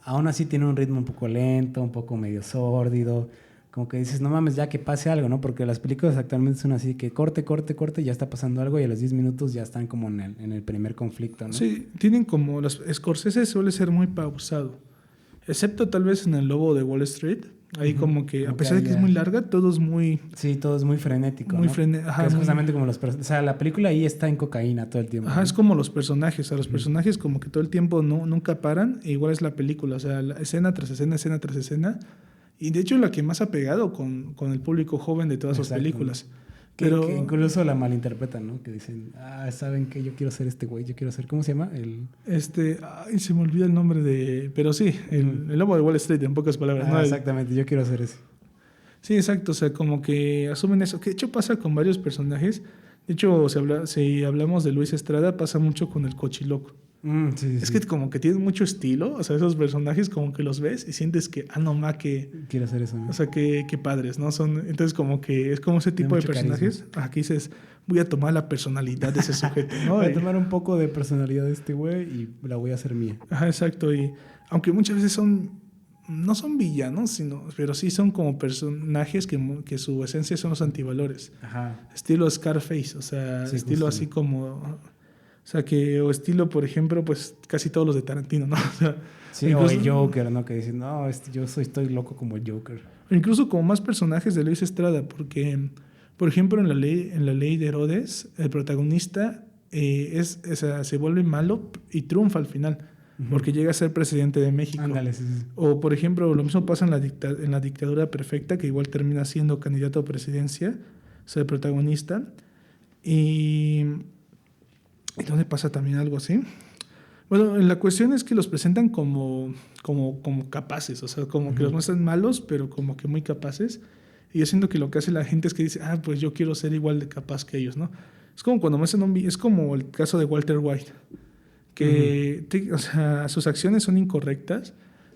aún así tiene un ritmo un poco lento, un poco medio sórdido, como que dices, no mames, ya que pase algo, ¿no? Porque las películas actualmente son así que corte, ya está pasando algo y a los 10 minutos ya están como en el primer conflicto, ¿no? Sí, tienen como... Scorsese suele ser muy pausado, excepto tal vez en El Lobo de Wall Street. Ahí como que, a pesar de que es muy larga, todo es muy... Sí, todo es muy frenético, muy ¿no? frenético. Que es justamente como los... O sea, la película ahí está en cocaína todo el tiempo. Ajá, ¿no? es como los personajes. O sea, los personajes como que todo el tiempo nunca paran. E igual es la película. O sea, escena tras escena, escena tras escena. Y de hecho la que más ha pegado con el público joven de todas sus películas. Pero que incluso la malinterpretan, ¿no? Que dicen, ¿saben qué? Yo quiero ser este güey, yo quiero ser... ¿Cómo se llama? Ay, se me olvida el nombre de... Pero sí, el Lobo de Wall Street, en pocas palabras. ¿no? Exactamente, yo quiero ser ese. Sí, exacto. O sea, como que asumen eso. Que de hecho pasa con varios personajes. De hecho, si hablamos de Luis Estrada, pasa mucho con el Cochiloco. Sí, es que como que tienen mucho estilo. O sea, esos personajes como que los ves y sientes que, que... Quiero hacer eso, ¿no? O sea, que padres, ¿no? Entonces como que es como ese tipo de personajes. Carisma. Aquí dices, voy a tomar la personalidad de ese sujeto, ¿no? Voy a tomar un poco de personalidad de este güey y la voy a hacer mía. Ajá, exacto. Y aunque muchas veces no son villanos, pero sí son como personajes que su esencia son los antivalores. Ajá. Estilo Scarface, o sea, sí, estilo justo. así como... O sea, o estilo, por ejemplo, pues casi todos los de Tarantino, ¿no? O sea, Sí, o el Joker, ¿no? Que dicen, no, estoy loco como el Joker. o incluso como más personajes de Luis Estrada, porque, por ejemplo, en la ley de Herodes, el protagonista o sea, se vuelve malo y triunfa al final, porque llega a ser presidente de México. Ándale, sí, sí. O, por ejemplo, lo mismo pasa en la dictadura perfecta, que igual termina siendo candidato a presidencia, o sea, el protagonista. ¿Y dónde pasa también algo así? Bueno, la cuestión es que los presentan como capaces, o sea, como que los muestran malos, pero como que muy capaces. Y yo siento que lo que hace la gente es que dice, pues yo quiero ser igual de capaz que ellos, ¿no? Es como cuando muestran es como el caso de Walter White, que o sea, sus acciones son incorrectas,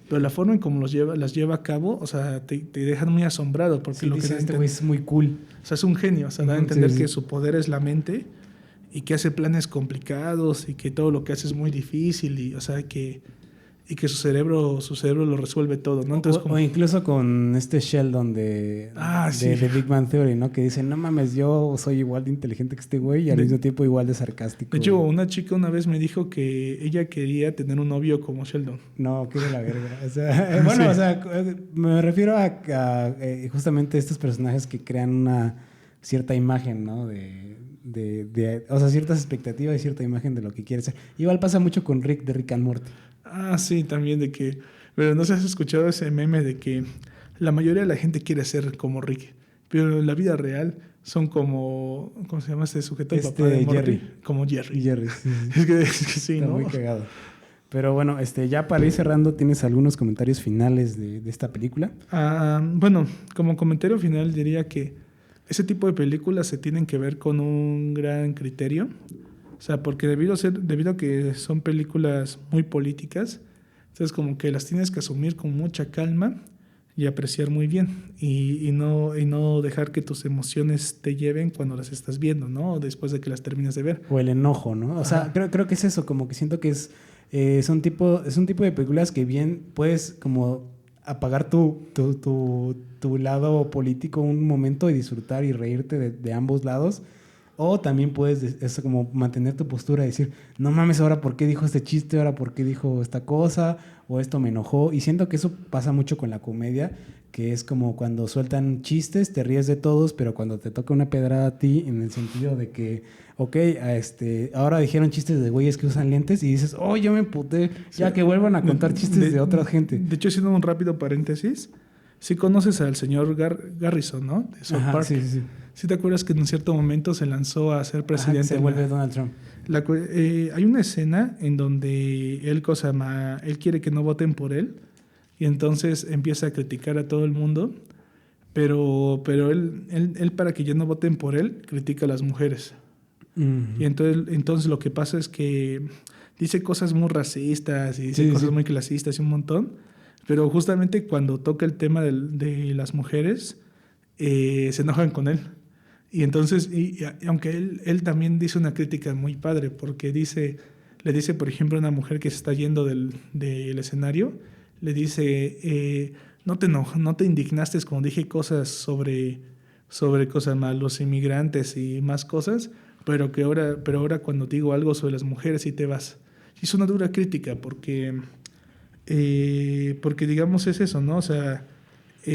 pero la forma en cómo las lleva a cabo, o sea, te dejan muy asombrado, porque Sí, lo que dice, este güey es muy cool. o sea, es un genio, o sea, da a entender Sí, sí. que su poder es la mente y que hace planes complicados y que todo lo que hace es muy difícil y, o sea, que su cerebro lo resuelve todo, ¿no? Entonces, O incluso con este Sheldon de Big Bang Theory, ¿no? Que dice, no mames, yo soy igual de inteligente que este güey y al mismo tiempo igual de sarcástico. De hecho, una chica una vez me dijo que ella quería tener un novio como Sheldon. No, qué de la verga. O sea, bueno, Sí. o sea, me refiero a justamente estos personajes que crean una cierta imagen, ¿no? O sea, ciertas expectativas y cierta imagen de lo que quiere ser. Igual pasa mucho con Rick de Rick and Morty. Sí, también de que... Pero no sé si has escuchado ese meme de que la mayoría de la gente quiere ser como Rick, pero en la vida real son como... ¿Cómo se llama este sujeto? El papá de Morty. Jerry. Como Jerry. Jerry, sí, sí. Es que sí, Está ¿no? muy cagado. Pero bueno, ya para ir cerrando, ¿tienes algunos comentarios finales de esta película? Bueno, como comentario final diría que ese tipo de películas se tienen que ver con un gran criterio. O sea, porque debido a que son películas muy políticas, entonces como que las tienes que asumir con mucha calma y apreciar muy bien y no dejar que tus emociones te lleven cuando las estás viendo, ¿no? Después de que las terminas de ver. O el enojo, ¿no? O sea, creo que es eso, como que siento que es un tipo de películas que bien puedes como apagar tu lado político un momento y disfrutar y reírte de ambos lados. O también puedes como mantener tu postura y decir, no mames, ahora por qué dijo este chiste, ahora por qué dijo esta cosa, o esto me enojó. Y siento que eso pasa mucho con la comedia, que es como cuando sueltan chistes, te ríes de todos, pero cuando te toca una pedrada a ti, en el sentido de que, ok, ahora dijeron chistes de güeyes que usan lentes y dices, oh, yo me emputé, ya que vuelvan a contar chistes de otra gente. De hecho, haciendo un rápido paréntesis, sí conoces al señor Garrison, ¿no? De South Park. Sí, sí, sí. ¿Sí te acuerdas que en un cierto momento se lanzó a ser presidente? Se vuelve Donald Trump. Hay una escena en donde él quiere que no voten por él y entonces empieza a criticar a todo el mundo, pero él para que ya no voten por él, critica a las mujeres. Y entonces lo que pasa es que dice cosas muy racistas y dice cosas muy clasistas y un montón, pero justamente cuando toca el tema de las mujeres, se enojan con él. Y entonces, aunque él también dice una crítica muy padre, porque le dice, por ejemplo, a una mujer que se está yendo del escenario, le dice, no te indignaste cuando dije cosas sobre cosas más, los inmigrantes y más cosas, pero ahora cuando digo algo sobre las mujeres sí te vas. Y es una dura crítica porque digamos es eso, ¿no? O sea,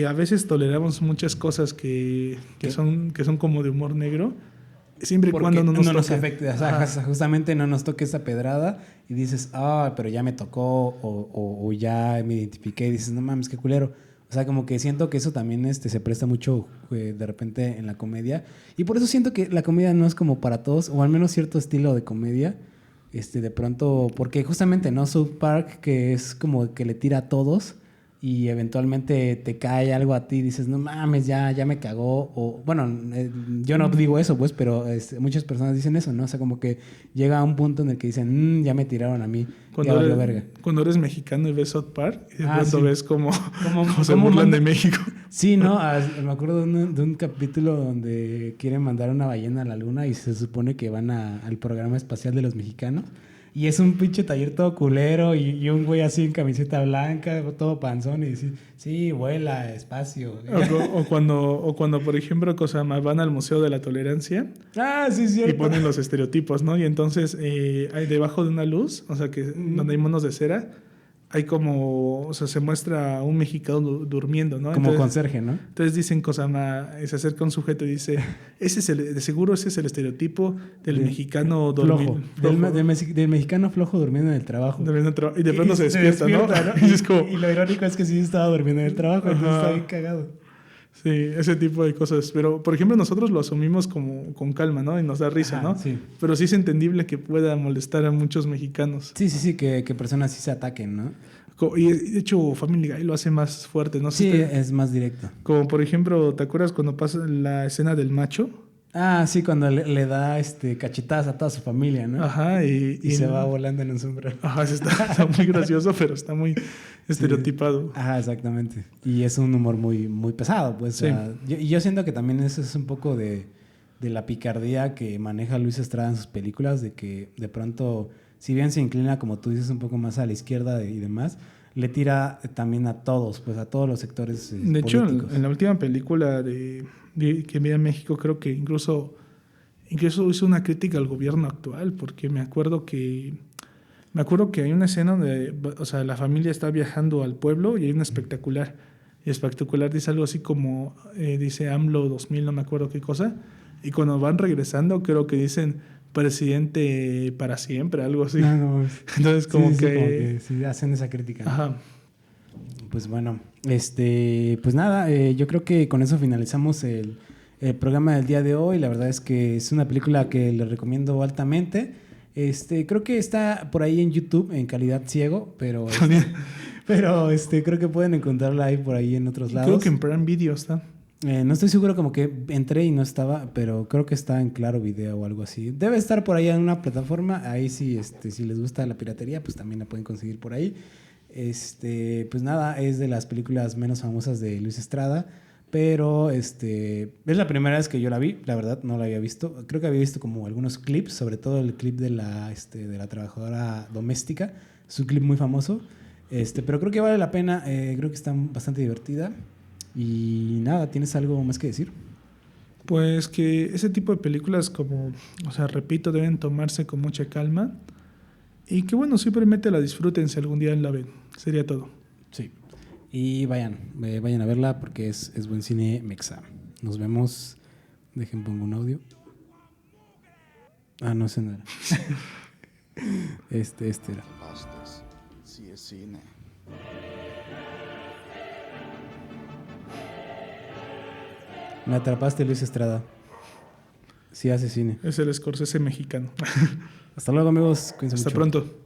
a veces toleramos muchas cosas que son como de humor negro, siempre y cuando no nos afecte. O sea, justamente no nos toque esa pedrada y dices, pero ya me tocó o ya me identifiqué y dices, no mames, qué culero. O sea, como que siento que eso también se presta mucho de repente en la comedia. Y por eso siento que la comedia no es como para todos, o al menos cierto estilo de comedia. De pronto, porque justamente, ¿no? South Park, que es como que le tira a todos y eventualmente te cae algo a ti y dices, no mames, ya me cagó. O bueno, yo no digo eso, pues, pero muchas personas dicen eso, ¿no? O sea, como que llega a un punto en el que dicen, ya me tiraron a mí, ya valió verga. Cuando eres mexicano y ves South Park, y de pronto ves cómo se ¿Cómo burlan de México. Sí, ¿no? Me acuerdo de un capítulo donde quieren mandar una ballena a la luna y se supone que van al programa espacial de los mexicanos. y es un pinche taller todo culero y un güey así en camiseta blanca, todo panzón y dice, sí, vuela, espacio. O cuando, por ejemplo, van al Museo de la Tolerancia Ah, sí, es cierto. y ponen los estereotipos, ¿no? Y entonces hay debajo de una luz, o sea, donde hay monos de cera, hay como, o sea, se muestra a un mexicano durmiendo, ¿no? Como Entonces, conserje, ¿no? entonces dicen se acerca un sujeto y dice, de seguro ese es el estereotipo del mexicano Flojo. flojo. Del mexicano flojo durmiendo en el trabajo. Y de pronto se despierta, ¿no? Y, es como, y lo irónico es que sí estaba durmiendo en el trabajo, entonces Ajá. está bien cagado. sí, ese tipo de cosas. Pero, por ejemplo, nosotros lo asumimos como con calma, ¿no? Y nos da risa, Ajá, ¿no? sí. Pero sí es entendible que pueda molestar a muchos mexicanos. Sí, que personas sí se ataquen, ¿no? Y de hecho, Family Guy lo hace más fuerte, ¿no? Sí, es más directo. Como por ejemplo, ¿te acuerdas cuando pasa la escena del macho? Ah, sí, cuando le da cachetadas a toda su familia, ¿no? Ajá, Y se va volando en un sombrero. Ajá, está muy gracioso, pero está muy estereotipado. Ajá, exactamente. Y es un humor muy, muy pesado, pues. Sí. O sea, yo siento que también eso es un poco de la picardía que maneja Luis Estrada en sus películas, de que de pronto, si bien se inclina, como tú dices, un poco más a la izquierda y demás, le tira también a todos, pues a todos los sectores De hecho, políticos. en la última película que vi en México, creo que incluso hizo una crítica al gobierno actual, porque me acuerdo que hay una escena donde, o sea, la familia está viajando al pueblo y hay una espectacular. Y espectacular dice algo así como, dice AMLO 2000, no me acuerdo qué cosa. Y cuando van regresando, creo que dicen presidente para siempre, algo así. No, Entonces, como sí, que... sí, hacen esa crítica, ¿no? Ajá. Pues bueno, pues nada, yo creo que con eso finalizamos el programa del día de hoy. La verdad es que es una película que les recomiendo altamente. Creo que está por ahí en YouTube en calidad ciego, pero creo que pueden encontrarla ahí por ahí en otros lados. Creo que en Prime Video está. No estoy seguro, como que entré y no estaba, pero creo que está en Claro Video o algo así. Debe estar por ahí en una plataforma. Ahí sí, si les gusta la piratería, pues también la pueden conseguir por ahí. Pues nada, es de las películas menos famosas de Luis Estrada, pero es la primera vez que yo la vi, la verdad no la había visto. Creo que había visto como algunos clips, sobre todo el clip de la trabajadora doméstica. Es un clip muy famoso, pero creo que vale la pena. Creo que está bastante divertida. Y nada, ¿tienes algo más que decir? Pues que ese tipo de películas, como, o sea, repito, deben tomarse con mucha calma. Y que bueno, simplemente la disfruten si algún día la ven. Sería todo. Sí. Y vayan a verla porque es buen cine mexa. Nos vemos. Dejen pongo un audio. Ah, no, ese no era. Este era. Pastas. Sí es cine. Me atrapaste, Luis Estrada. Sí hace cine. Es el Scorsese mexicano. Hasta luego, amigos. Cuídense Hasta mucho. pronto.